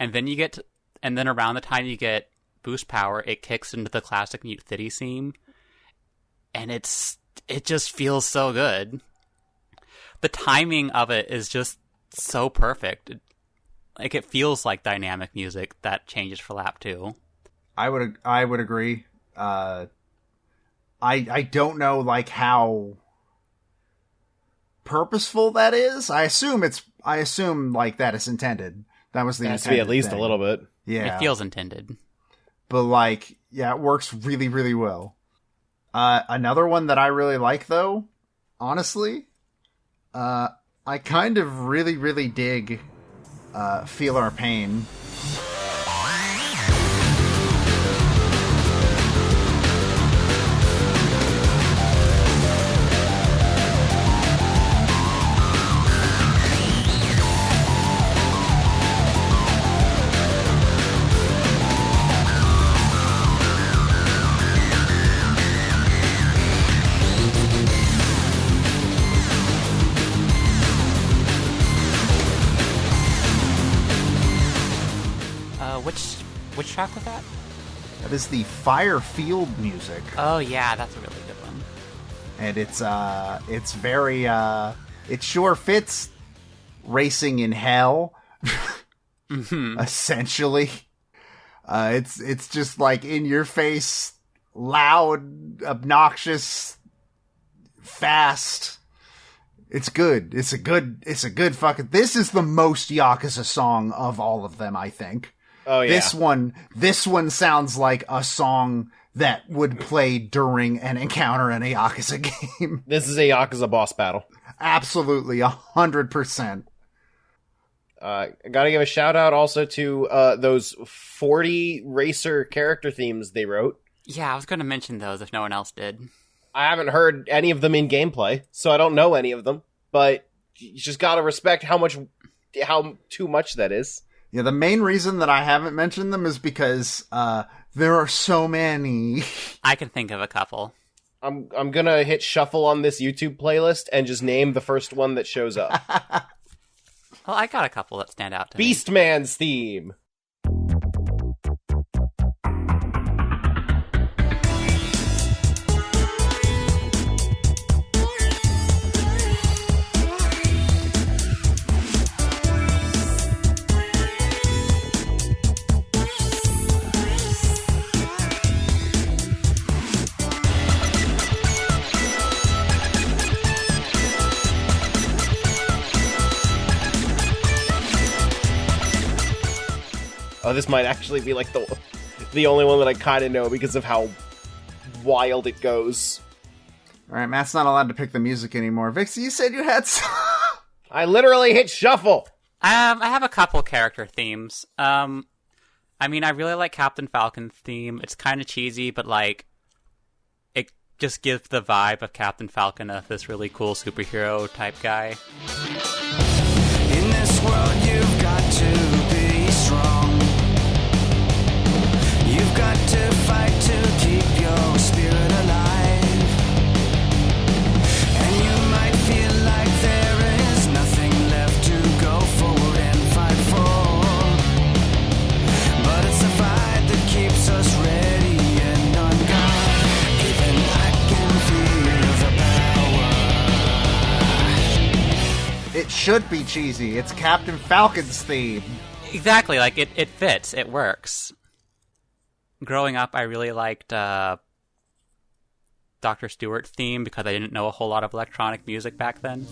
and then around the time you get boost power, it kicks into the classic Mute City theme, and it just feels so good. The timing of it is just so perfect. It feels like dynamic music that changes for lap 2. I would agree. I don't know like how purposeful that is. I assume like that is intended. That was the It has to be at least thing. a little bit. Yeah. It feels intended. But like, yeah, it works really, really well. Another one that I really like though, honestly, I kind of really, really dig Feel Our Pain. Which track was that? That is the Fire Field music. Oh yeah, that's a really good one. And it's very it sure fits Racing in Hell. Essentially. It's just like in your face, loud, obnoxious, fast. It's good. It's a good fucking. This is the most Yakuza song of all of them, I think. Oh yeah. This one sounds like a song that would play during an encounter in a Yakuza game. This is a Yakuza boss battle. Absolutely, 100%. I gotta give a shout out also to those 40 racer character themes they wrote. Yeah, I was going to mention those if no one else did. I haven't heard any of them in gameplay, so I don't know any of them. But you just gotta respect how too much that is. Yeah, the main reason that I haven't mentioned them is because there are so many. I can think of a couple. I'm gonna hit shuffle on this YouTube playlist and just name the first one that shows up. Well, I got a couple that stand out to me. Beastman's theme. Oh, this might actually be like the only one that I kind of know because of how wild it goes. All right, Matt's not allowed to pick the music anymore. Vixie, you said you had some. I literally hit shuffle. I have a couple character themes. I mean, I really like Captain Falcon's theme. It's kind of cheesy, but like, it just gives the vibe of Captain Falcon as this really cool superhero type guy. In this world, you've got to be strong. You've got to fight to keep your spirit alive. And you might feel like there is nothing left to go forward and fight for. But it's the fight that keeps us ready and on guard. Even I can feel the power. It should be cheesy. It's Captain Falcon's theme. Exactly, like, it fits. It works. Growing up, I really liked Dr. Stewart's theme because I didn't know a whole lot of electronic music back then.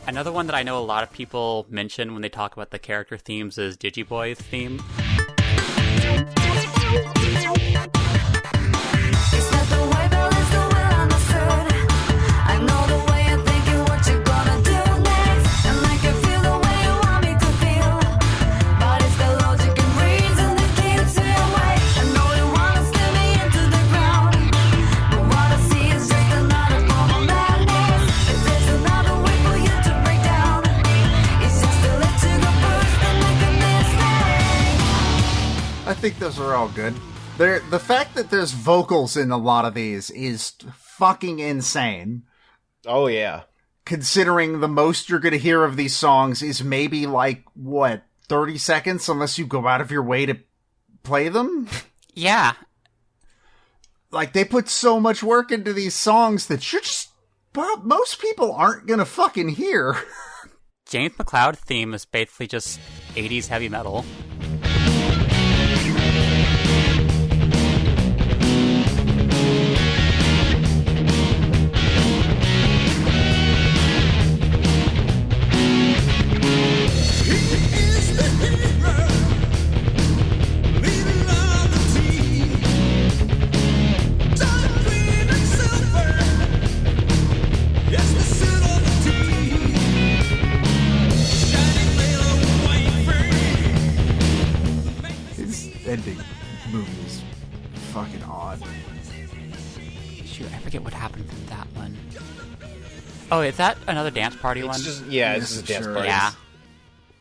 Another one that I know a lot of people mention when they talk about the character themes is Digiboy's theme. It's not the way, but it's the well understood. I know the way you're thinking, what you're gonna do next, and I can feel the way you want me to feel. But it's the logic and reason that keeps me away. I know you wanna slam me into the ground, but what I see is just another form of madness. If there's another way for you to break down, it's just to let you go first and make a mistake. I think those are all good. The fact that there's vocals in a lot of these is fucking insane. Oh, yeah. Considering the most you're going to hear of these songs is maybe 30 seconds, unless you go out of your way to play them? Yeah. They put so much work into these songs that most people aren't going to fucking hear. James McCloud's theme is basically just 80s heavy metal. Ending movie is fucking odd. Shoot, I forget what happened from that one. Oh, is that another dance party one? It's just a dance party. Yeah.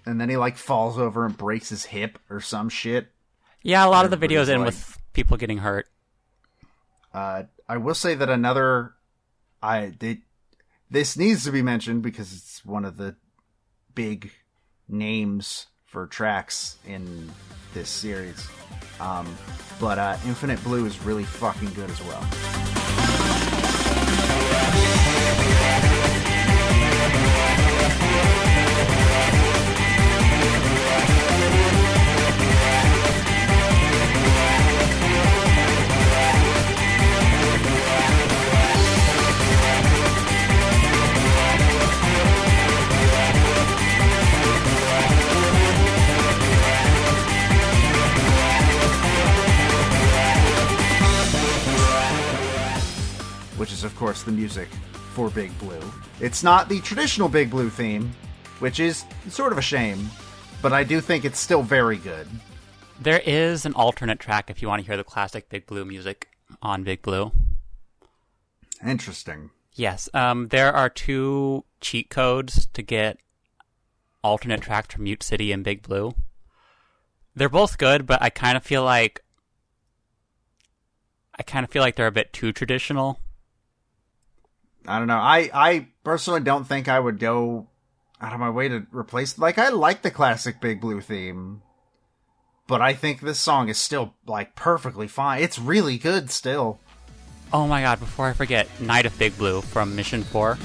And then he falls over and breaks his hip or some shit. Yeah, a lot of the Everybody's videos end with people getting hurt. I will say that this needs to be mentioned because it's one of the big names for tracks in this series. But Infinite Blue is really fucking good as well. Which is, of course, the music for Big Blue. It's not the traditional Big Blue theme, which is sort of a shame, but I do think it's still very good. There is an alternate track if you want to hear the classic Big Blue music on Big Blue. Interesting. Yes, there are 2 cheat codes to get alternate tracks from Mute City and Big Blue. They're both good, but I kind of feel like they're a bit too traditional. I don't know. I personally don't think I would go out of my way to replace... I like the classic Big Blue theme, but I think this song is still, perfectly fine. It's really good still. Oh my god, before I forget, Night of Big Blue from Mission 4.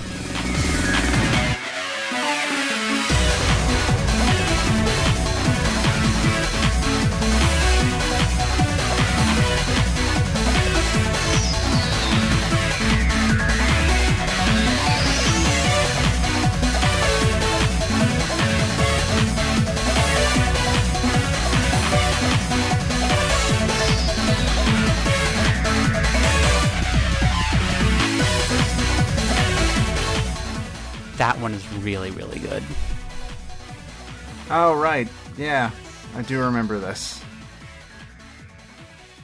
That one is really, really good. Oh, right. Yeah, I do remember this.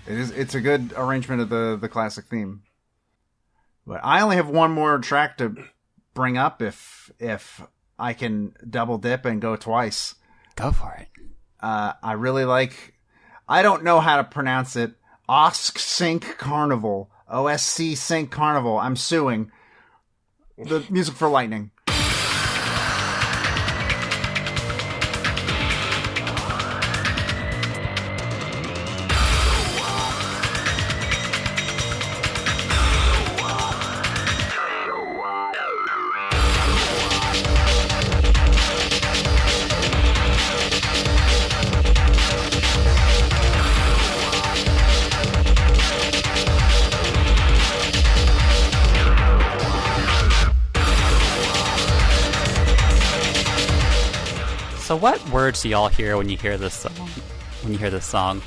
It's a good arrangement of the classic theme. But I only have one more track to bring up if I can double dip and go twice. Go for it. I really like... I don't know how to pronounce it. OSC Sync Carnival. OSC Sync Carnival. I'm suing. The music for Lightning. So what words do y'all hear when you hear this song?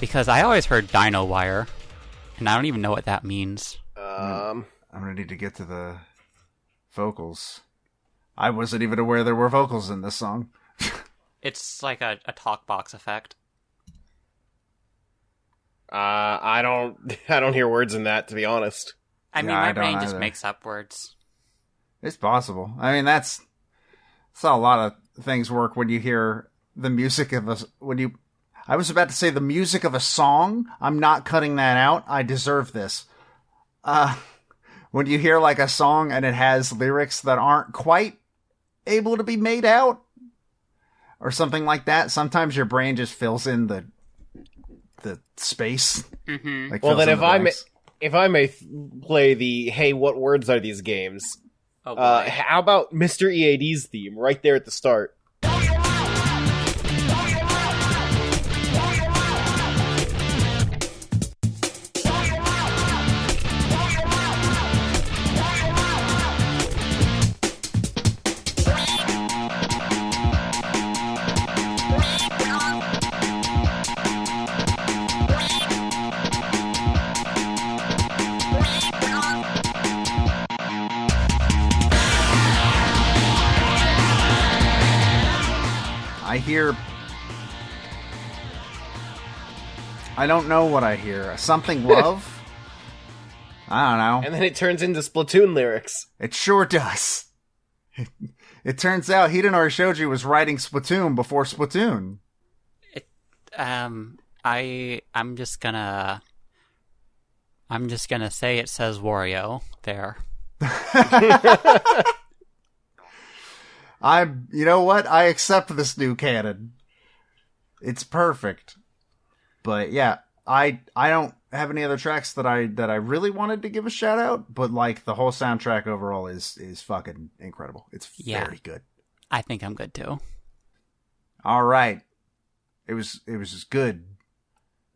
Because I always heard Dino Wire, and I don't even know what that means. I'm gonna need to get to the vocals. I wasn't even aware there were vocals in this song. It's like a talk box effect. I don't hear words in that, to be honest. I mean, my brain just makes up words. It's possible. I mean, that's how a lot of things work when you hear the music of I was about to say the music of a song. I'm not cutting that out. I deserve this. When you hear like a song and it has lyrics that aren't quite able to be made out or something like that, sometimes your brain just fills in the space. Mm-hmm. Well, then if I may play the hey, what words are these games? Oh, boy. How about Mr. EAD's theme right there at the start? I don't know what I hear. Something love? I don't know. And then it turns into Splatoon lyrics. It sure does. It turns out Hidenori Shoji was writing Splatoon before Splatoon. I'm just gonna say it says Wario there. You know what? I accept this new canon. It's perfect. But yeah, I don't have any other tracks that I really wanted to give a shout out, but like the whole soundtrack overall is fucking incredible. It's very good. I think I'm good too. All right. It was just good.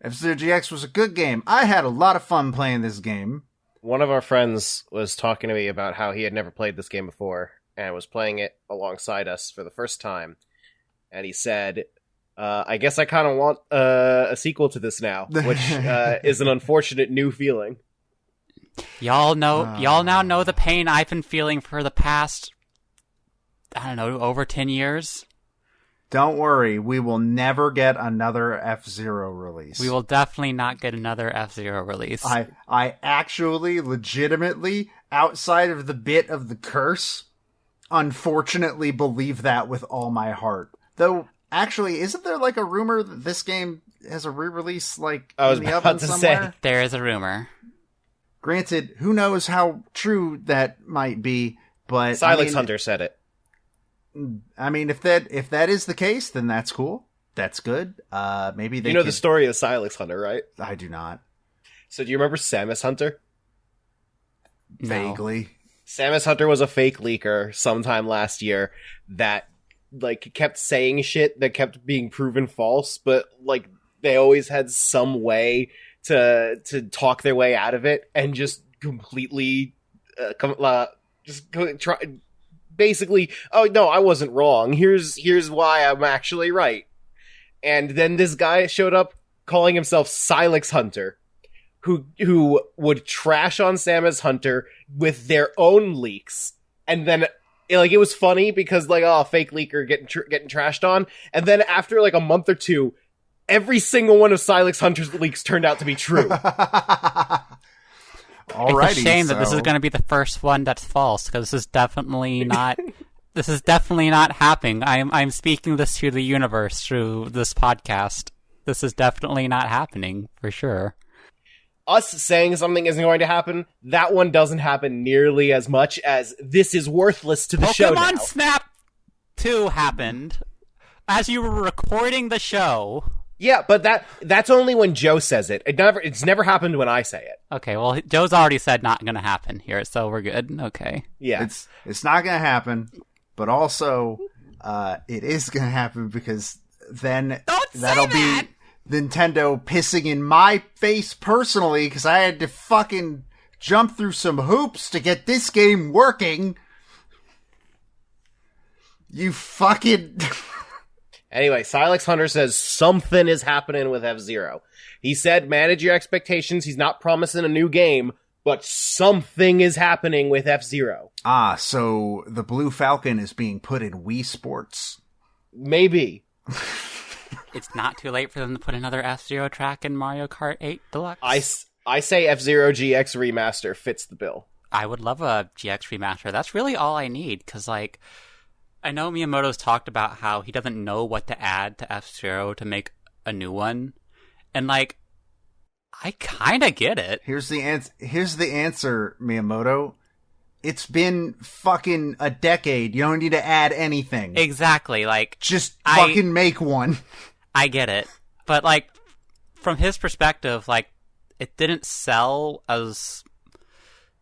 F-Zero GX was a good game. I had a lot of fun playing this game. One of our friends was talking to me about how he had never played this game before and was playing it alongside us for the first time. And he said, I guess I kind of want a sequel to this now, which is an unfortunate new feeling. Y'all now know the pain I've been feeling for the past, I don't know, over 10 years. Don't worry, we will never get another F-Zero release. We will definitely not get another F-Zero release. I actually, legitimately, outside of the bit of the curse, unfortunately believe that with all my heart. Though, actually, isn't there like a rumor that this game has a re-release like in the oven somewhere? There is a rumor. Granted, who knows how true that might be, but Silex Hunter said it. I mean, if that is the case, then that's cool. That's good. Maybe they the story of Silex Hunter, right? I do not. So do you remember Samus Hunter? No. Vaguely. Samus Hunter was a fake leaker sometime last year that like kept saying shit that kept being proven false, but like they always had some way to talk their way out of it and just completely try. Basically, oh no, I wasn't wrong. Here's why I'm actually right. And then this guy showed up calling himself Silex Hunter, who would trash on Samus Hunter with their own leaks. And then it was funny because fake leaker getting trashed on. And then after like a month or two, every single one of Silex Hunter's leaks turned out to be true. Alrighty, it's a shame that this is going to be the first one that's false, because this is definitely not. This is definitely not happening. I'm speaking this to the universe through this podcast. This is definitely not happening, for sure. Us saying something isn't going to happen, that one doesn't happen nearly as much as this is worthless to the show now. Pokemon Snap 2 happened as you were recording the show. Yeah, but that's only when Joe says it. It's never happened when I say it. Okay, well, Joe's already said not going to happen here, so we're good. Okay. Yeah. It's not going to happen, but also it is going to happen because then that'll be Nintendo pissing in my face personally because I had to fucking jump through some hoops to get this game working. You fucking... Anyway, Silex Hunter says something is happening with F-Zero. He said manage your expectations. He's not promising a new game, but something is happening with F-Zero. Ah, so the Blue Falcon is being put in Wii Sports. Maybe. It's not too late for them to put another F-Zero track in Mario Kart 8 Deluxe. I say F-Zero GX Remaster fits the bill. I would love a GX remaster. That's really all I need, because, like, I know Miyamoto's talked about how he doesn't know what to add to F-Zero to make a new one. And, like, I kind of get it. Here's the answer, Miyamoto. It's been fucking a decade. You don't need to add anything. Exactly. Like, just fucking make one. I get it. But, like, from his perspective, like, it didn't sell as...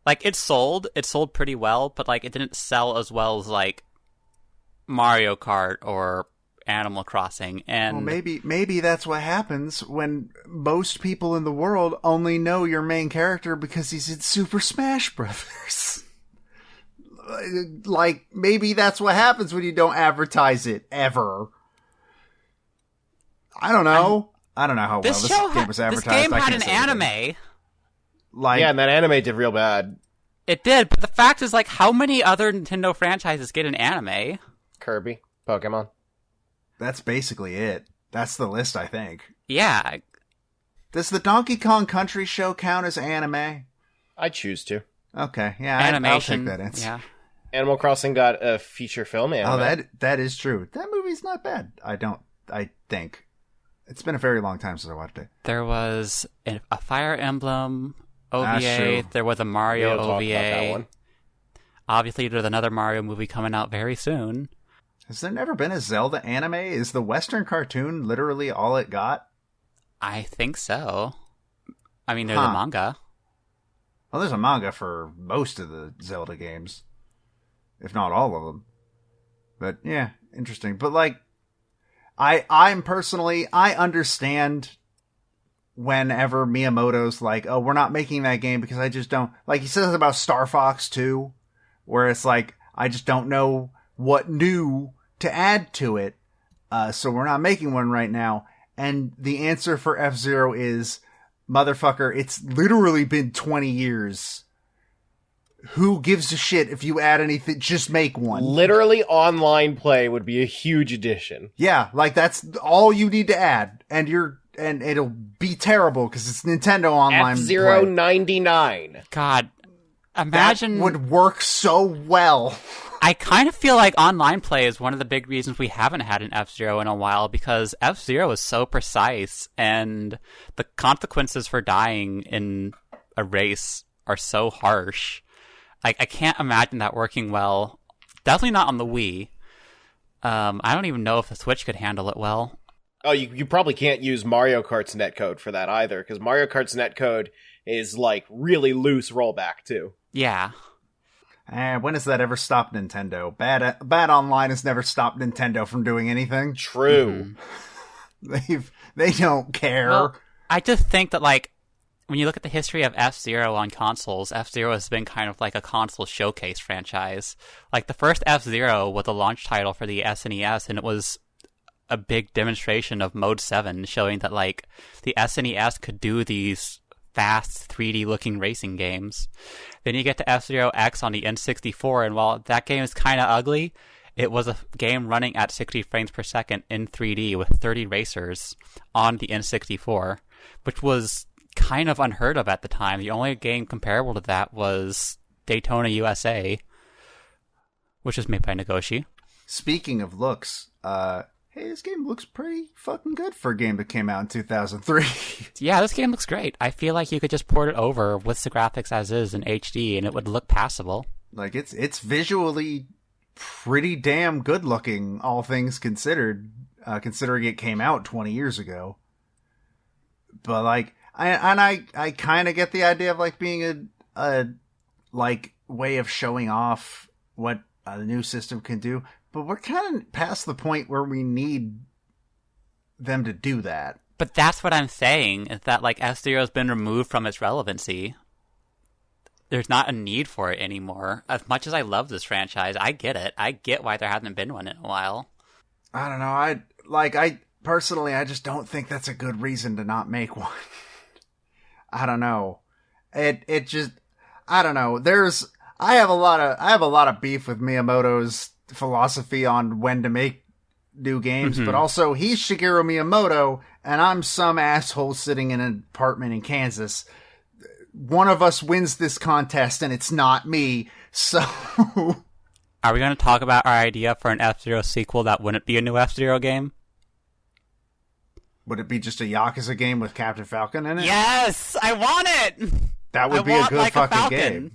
Like, it sold pretty well, but, like, it didn't sell as well as, like, Mario Kart or Animal Crossing. And well, maybe that's what happens when most people in the world only know your main character because he's in Super Smash Brothers. Like, maybe that's what happens when you don't advertise it ever. I don't know. I don't know how well this game was advertised. This game had an anime. Like, yeah, and that anime did real bad. It did, but the fact is, like, how many other Nintendo franchises get an anime? Kirby, Pokemon. That's basically it. That's the list, I think. Yeah. Does the Donkey Kong Country show count as anime? I choose to. Okay, yeah, Animation. I'll take that answer. Yeah. Animal Crossing got a feature film anime. Oh, that is true. That movie's not bad. I think. It's been a very long time since I watched it. There was a Fire Emblem That's OVA. true. There was a Mario We don't talk OVA. about that one. Obviously, there's another Mario movie coming out very soon. Has there never been a Zelda anime? Is the Western cartoon literally all it got? I think so. I mean, there's a manga. Well, there's a manga for most of the Zelda games. If not all of them. But, yeah, interesting. But, like, I'm personally, I understand whenever Miyamoto's like, oh, we're not making that game because I just don't... Like, he says about Star Fox 2, where it's like, I just don't know what new to add to it, so we're not making one right now. And the answer for F-Zero is, motherfucker, it's literally been 20 years. Who gives a shit if you add anything? Just make one. Literally online play would be a huge addition. Yeah, like that's all you need to add, and it'll be terrible because it's Nintendo Online. F-Zero 99. God, imagine... That would work so well. I kind of feel like online play is one of the big reasons we haven't had an F-Zero in a while, because F-Zero is so precise, and the consequences for dying in a race are so harsh. Like, I can't imagine that working well. Definitely not on the Wii. I don't even know if the Switch could handle it well. Oh, you probably can't use Mario Kart's netcode for that either, because Mario Kart's netcode is, like, really loose rollback, too. Yeah. When has that ever stopped Nintendo? Bad online has never stopped Nintendo from doing anything. True. They don't care. Well, I just think that, like, when you look at the history of F-Zero on consoles, F-Zero has been kind of like a console showcase franchise. Like, the first F-Zero was a launch title for the SNES, and it was a big demonstration of Mode 7, showing that, like, the SNES could do these fast 3D-looking racing games. Then you get to F-Zero X on the N64, and while that game is kind of ugly, it was a game running at 60 frames per second in 3D with 30 racers on the N64, which was kind of unheard of at the time. The only game comparable to that was Daytona USA, which was made by Nagoshi. Speaking of looks, hey, this game looks pretty fucking good for a game that came out in 2003. Yeah, this game looks great. I feel like you could just port it over with the graphics as is in HD and it would look passable. Like, it's visually pretty damn good looking, all things considered, considering it came out 20 years ago. But, like, I kind of get the idea of, like, being a like, way of showing off what a new system can do. But we're kind of past the point where we need them to do that. But that's what I'm saying, is that, like, F-Zero's been removed from its relevancy. There's not a need for it anymore. As much as I love this franchise, I get it. I get why there hasn't been one in a while. I don't know. I personally, I just don't think that's a good reason to not make one. I don't know. It just, I don't know. I have a lot of beef with Miyamoto's philosophy on when to make new games, but also he's Shigeru Miyamoto and I'm some asshole sitting in an apartment in Kansas. One of us wins this contest and it's not me. So are we going to talk about our idea for an F-Zero sequel that wouldn't be a new F-Zero game? Would it be just a Yakuza game with Captain Falcon in it? Yes! I want it! That would be a good fucking game.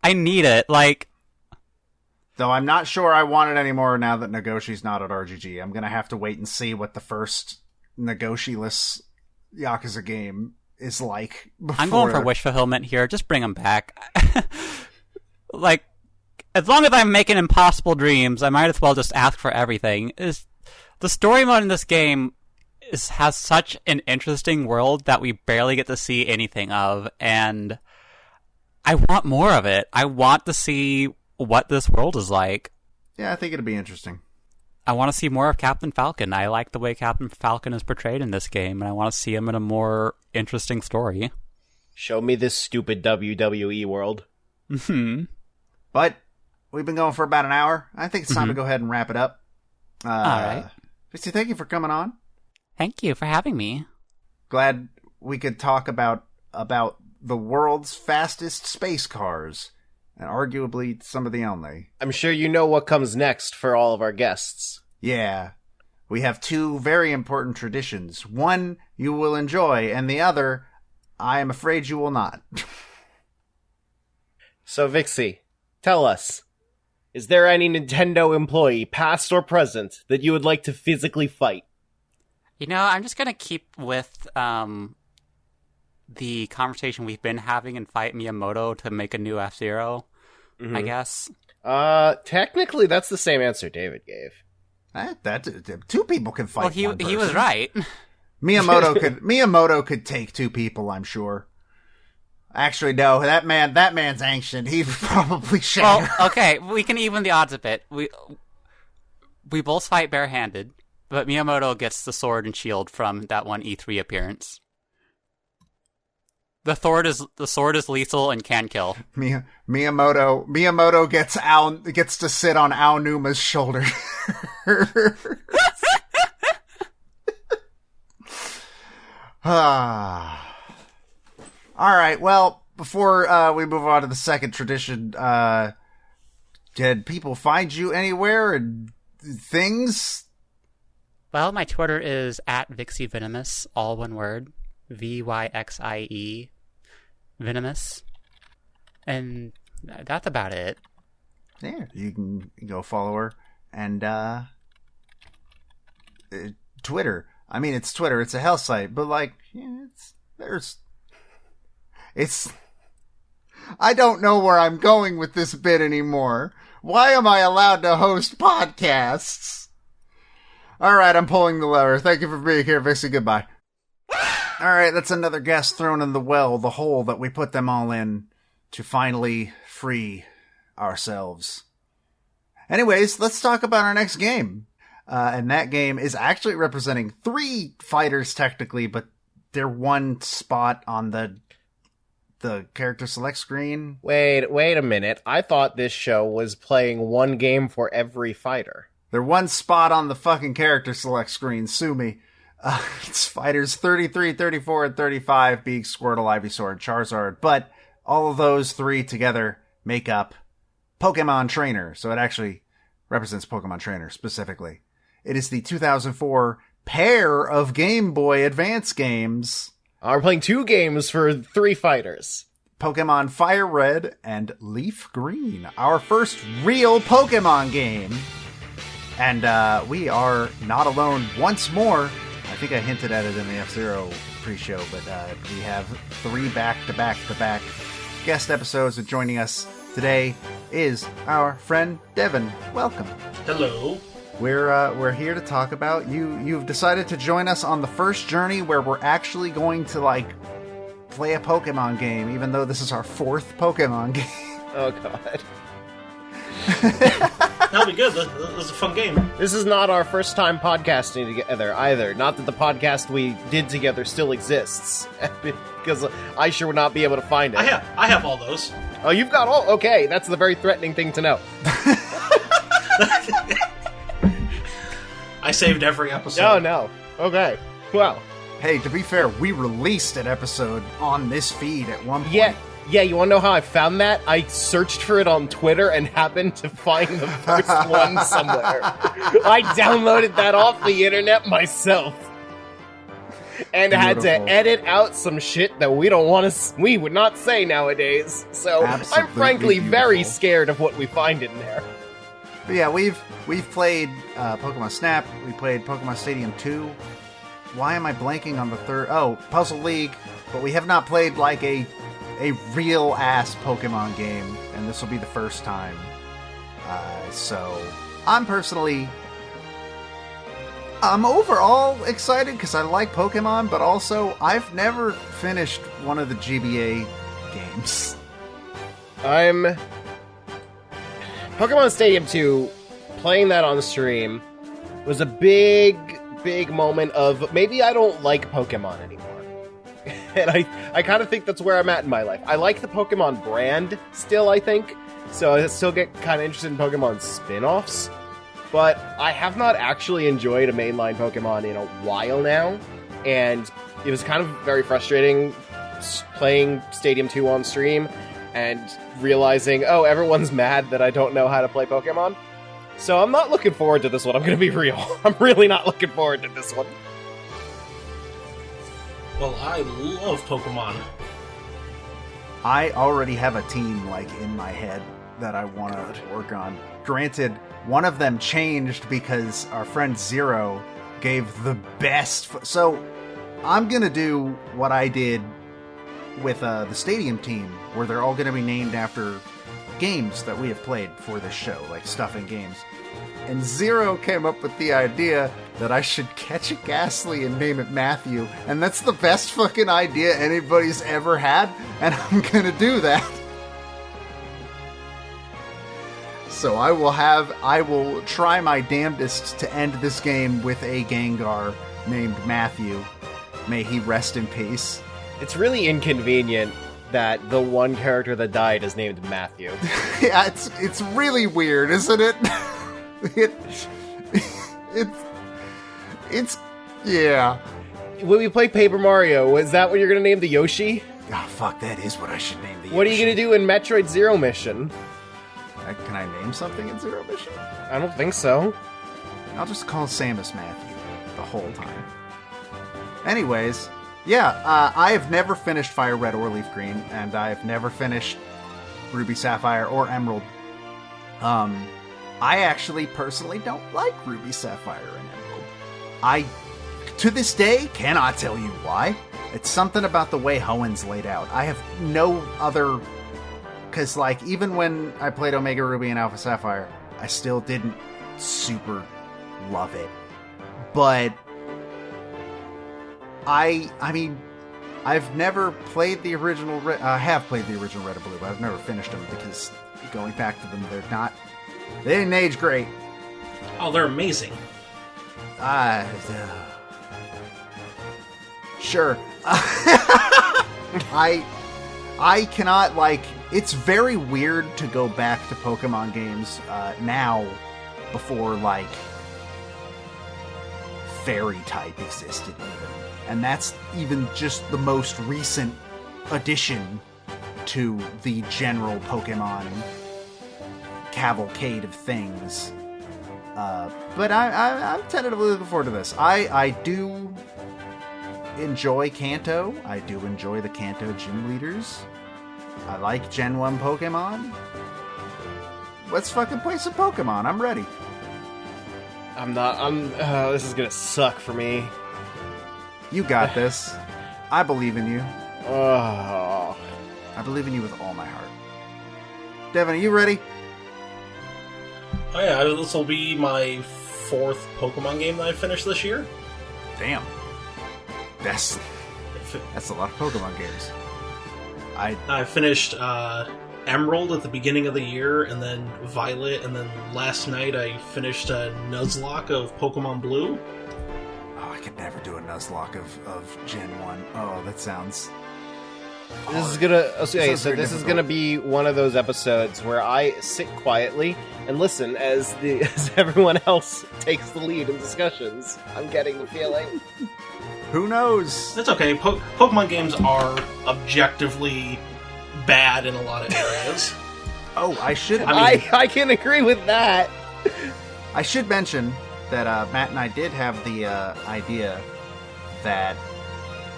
I need it. Like, though I'm not sure I want it anymore now that Nagoshi's not at RGG. I'm going to have to wait and see what the first Nagoshi-less Yakuza game is like. I'm going for wish fulfillment here. Just bring them back. Like, as long as I'm making impossible dreams, I might as well just ask for everything. The story mode in this game has such an interesting world that we barely get to see anything of, and I want more of it. I want to see what this world is like. Yeah, I think it'd be interesting. I want to see more of Captain Falcon. I like the way Captain Falcon is portrayed in this game, and I want to see him in a more interesting story. Show me this stupid WWE world. Mm-hmm. But we've been going for about an hour. I think it's time to go ahead and wrap it up. All right. Fitzy, thank you for coming on. Thank you for having me. Glad we could talk about the world's fastest space cars, and arguably some of the only. I'm sure you know what comes next for all of our guests. Yeah. We have two very important traditions. One you will enjoy, and the other, I am afraid you will not. So, Vixie, tell us, is there any Nintendo employee, past or present, that you would like to physically fight? You know, I'm just going to keep with the conversation we've been having and fight Miyamoto to make a new F-Zero, I guess. Technically, that's the same answer David gave. Two people can fight. Well, he was right. Miyamoto could take two people, I'm sure. Actually, no. That man's ancient. He'd probably shatter. Well, okay, we can even the odds a bit. We both fight barehanded, but Miyamoto gets the sword and shield from that one E3 appearance. The sword is lethal and can kill. Miyamoto gets to sit on Aonuma's shoulder. All right, well, before we move on to the second tradition, did people find you anywhere and things? Well, my Twitter is @VixieVenomous, all one word, VYXIE, Venomous, and that's about it. Yeah, you can go follow her, and Twitter. I mean, it's Twitter, it's a hell site, but like, yeah, I don't know where I'm going with this bit anymore. Why am I allowed to host podcasts? Alright, I'm pulling the lever. Thank you for being here, Vixie. Goodbye. Alright, that's another guest thrown in the well, the hole that we put them all in to finally free ourselves. Anyways, let's talk about our next game. And that game is actually representing 3 fighters technically, but they're one spot on the character select screen. Wait a minute. I thought this show was playing one game for every fighter. They're one spot on the fucking character select screen. Sue me. It's fighters 33, 34, and 35 being Squirtle, Ivysaur, and Charizard. But all of those 3 together make up Pokemon Trainer. So it actually represents Pokemon Trainer specifically. It is the 2004 pair of Game Boy Advance games. We're playing 2 games for 3 fighters. Pokemon Fire Red and Leaf Green. Our first real Pokemon game. And we are not alone once more. I think I hinted at it in the F-Zero pre-show, but we have 3 back-to-back-to-back guest episodes. And joining us today is our friend Devin. Welcome. Hello. We're here to talk about you. You've decided to join us on the first journey where we're actually going to play a Pokemon game, even though this is our 4th Pokemon game. Oh god. That'll be good. That was a fun game. This is not our first time podcasting together either. Not that the podcast we did together still exists, because I sure would not be able to find it. I have all those. Oh, you've got all? Okay, that's the very threatening thing to know. I saved every episode. Oh, no. Okay. Well. Hey, to be fair, we released an episode on this feed at one point. Yeah, you want to know how I found that? I searched for it on Twitter and happened to find the first one somewhere. I downloaded that off the internet myself. And had to edit out some shit that we would not say nowadays. So Absolutely I'm frankly beautiful. very scared of what we find in there. But yeah, we've played Pokemon Snap. We played Pokemon Stadium 2. Why am I blanking on the third? Oh, Puzzle League. But we have not played a real ass Pokemon game, and this will be the first time. So I'm overall excited because I like Pokemon, but also I've never finished one of the GBA games. Pokemon Stadium 2, playing that on stream, was a big moment of maybe I don't like Pokemon anymore. And I kind of think that's where I'm at in my life. I like the Pokemon brand still, I think, so I still get kind of interested in Pokemon spin-offs, but I have not actually enjoyed a mainline Pokemon in a while now, and it was kind of very frustrating playing Stadium 2 on stream and realizing, oh, everyone's mad that I don't know how to play Pokemon. So I'm not looking forward to this one, I'm going to be real. I'm really not looking forward to this one. Well, I love Pokemon. I already have a team in my head that I want to work on. Granted, one of them changed because our friend Zero gave the best. So I'm gonna do what I did with the Stadium team, where they're all gonna be named after games that we have played for this show, like stuff in games. And Zero came up with the idea that I should catch a Ghastly and name it Matthew, and that's the best fucking idea anybody's ever had, and I'm gonna do that. So I will try my damnedest to end this game with a Gengar named Matthew. May he rest in peace. It's really inconvenient that the one character that died is named Matthew. Yeah, it's really weird, isn't it? It's yeah. When we play Paper Mario, is that what you're gonna name the Yoshi? Oh fuck, that is what I should name the Yoshi. What are you gonna do in Metroid Zero Mission? Can I name something in Zero Mission? I don't think so. I'll just call Samus Matthew the whole time. Anyways, yeah, I have never finished Fire Red or Leaf Green, and I have never finished Ruby Sapphire or Emerald. I actually personally don't like Ruby Sapphire and Emerald. I, to this day, cannot tell you why. It's something about the way Hoenn's laid out. I have no other... Because, even when I played Omega Ruby and Alpha Sapphire, I still didn't super love it. But... I mean, I've never played the original... I have played the original Red and Blue, but I've never finished them because going back to them, they didn't age great. Oh, they're amazing. Sure. I cannot, it's very weird to go back to Pokemon games now before, Fairy type existed even. And that's even just the most recent addition to the general Pokemon cavalcade of things. But I'm tentatively looking forward to this. I do enjoy Kanto. I do enjoy the Kanto gym leaders. I like Gen 1 Pokemon. Let's fucking play some Pokemon. I'm ready. This is gonna suck for me. You got this. I believe in you. Oh. I believe in you with all my heart. Devin, are you ready? Oh yeah, this will be my 4th Pokemon game that I finished this year. Damn. That's a lot of Pokemon games. I finished Emerald at the beginning of the year, and then Violet, and then last night I finished a Nuzlocke of Pokemon Blue. Oh, I could never do a Nuzlocke of Gen 1. Oh, that sounds... This is gonna Sounds very this is gonna be one of those episodes where I sit quietly and listen as everyone else takes the lead in discussions. I'm getting the feeling. Who knows? That's okay. Pokemon games are objectively bad in a lot of areas. Oh, I should... I can agree with that. I should mention that Matt and I did have the idea that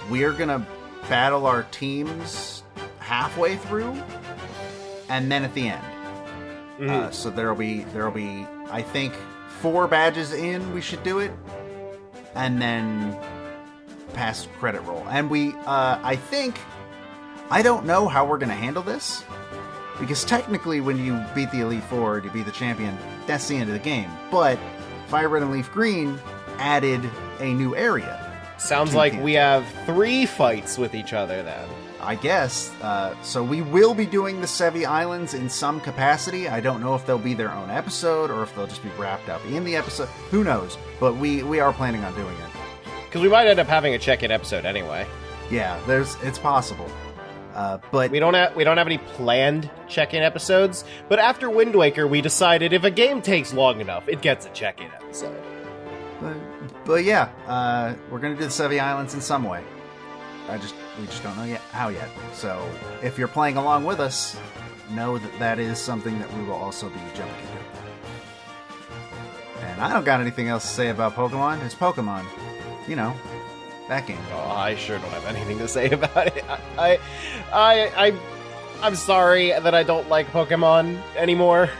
we're gonna battle our teams halfway through, and then at the end. Mhm. So there'll be I think 4 badges in. We should do it, and then pass credit roll. And we I don't know how we're gonna handle this, because technically when you beat the Elite Four and you beat the champion, that's the end of the game. But Fire Red and Leaf Green added a new area. Sounds like we have 3 fights with each other then. I guess. So we will be doing the Sevi Islands in some capacity. I don't know if they'll be their own episode or if they'll just be wrapped up in the episode. Who knows? But we are planning on doing it. Because we might end up having a check-in episode anyway. Yeah, it's possible. But We don't have any planned check-in episodes, but after Wind Waker, we decided if a game takes long enough, it gets a check-in episode. But yeah, we're gonna do the Sevi Islands in some way. We just don't know yet how yet. So if you're playing along with us, know that is something that we will also be jumping into. And I don't got anything else to say about Pokemon. It's Pokemon, you know, that game. Oh, I sure don't have anything to say about it. I'm sorry that I don't like Pokemon anymore.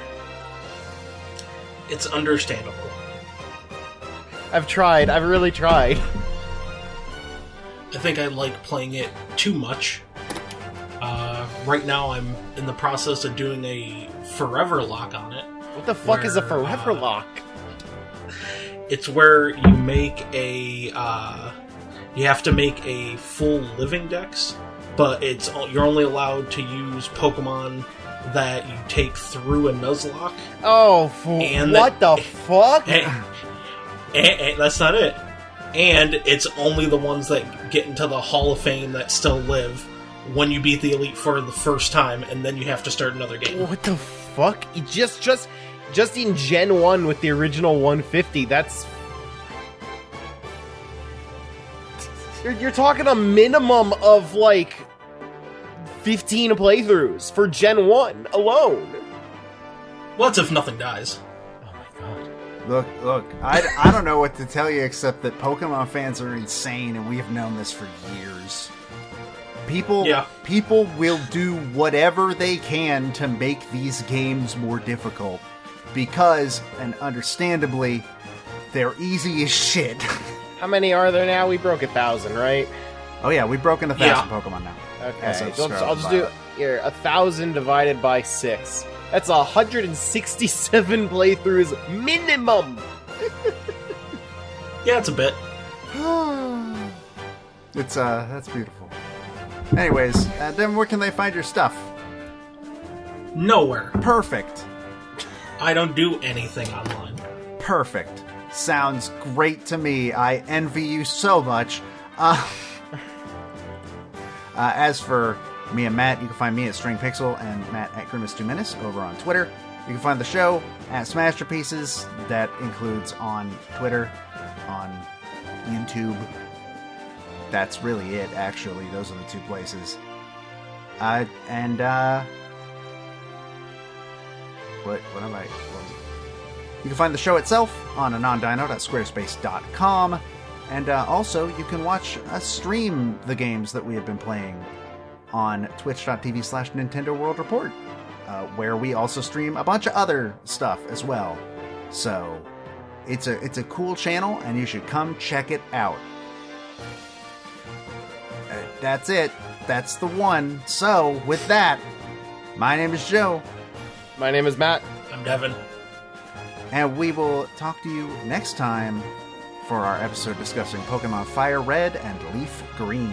It's understandable. I've tried. I've really tried. I think I like playing it too much. Right now I'm in the process of doing a forever lock on it. What the fuck is a forever lock? It's where you make you have to make a full living dex, but you're only allowed to use Pokemon that you take through a Nuzlocke. Oh, what the fuck? And that's not it. And it's only the ones that get into the Hall of Fame that still live when you beat the Elite Four the first time, and then you have to start another game. What the fuck? Just in Gen 1 with the original 150, that's... You're talking a minimum of, 15 playthroughs for Gen 1 alone. Well, that's if nothing dies. Oh my god. Look, I don't know what to tell you except that Pokemon fans are insane, and we have known this for years. People will do whatever they can to make these games more difficult, because, and understandably, they're easy as shit. How many are there now? We broke 1,000, right? Oh yeah, we've broken 1,000 Pokemon now. Okay, so I'll just do here 1,000 divided by 6. That's 167 playthroughs minimum. Yeah, it's a bit. That's beautiful. Anyways, then where can they find your stuff? Nowhere. Perfect. I don't do anything online. Perfect. Sounds great to me. I envy you so much. As for me and Matt, you can find me at StringPixel and Matt at Grimace2Menace over on Twitter. You can find the show at Smashterpieces. That includes on Twitter, on YouTube. That's really it, actually. Those are the 2 places. What am I... You can find the show itself on anondino.squarespace.com, and also you can watch us stream the games that we have been playing on twitch.tv/Nintendo World Report, where we also stream a bunch of other stuff as well. So it's a cool channel, and you should come check it out. That's it. That's the one. So with that, my name is Joe. My name is Matt. I'm Devin. And we will talk to you next time for our episode discussing Pokemon Fire Red and Leaf Green.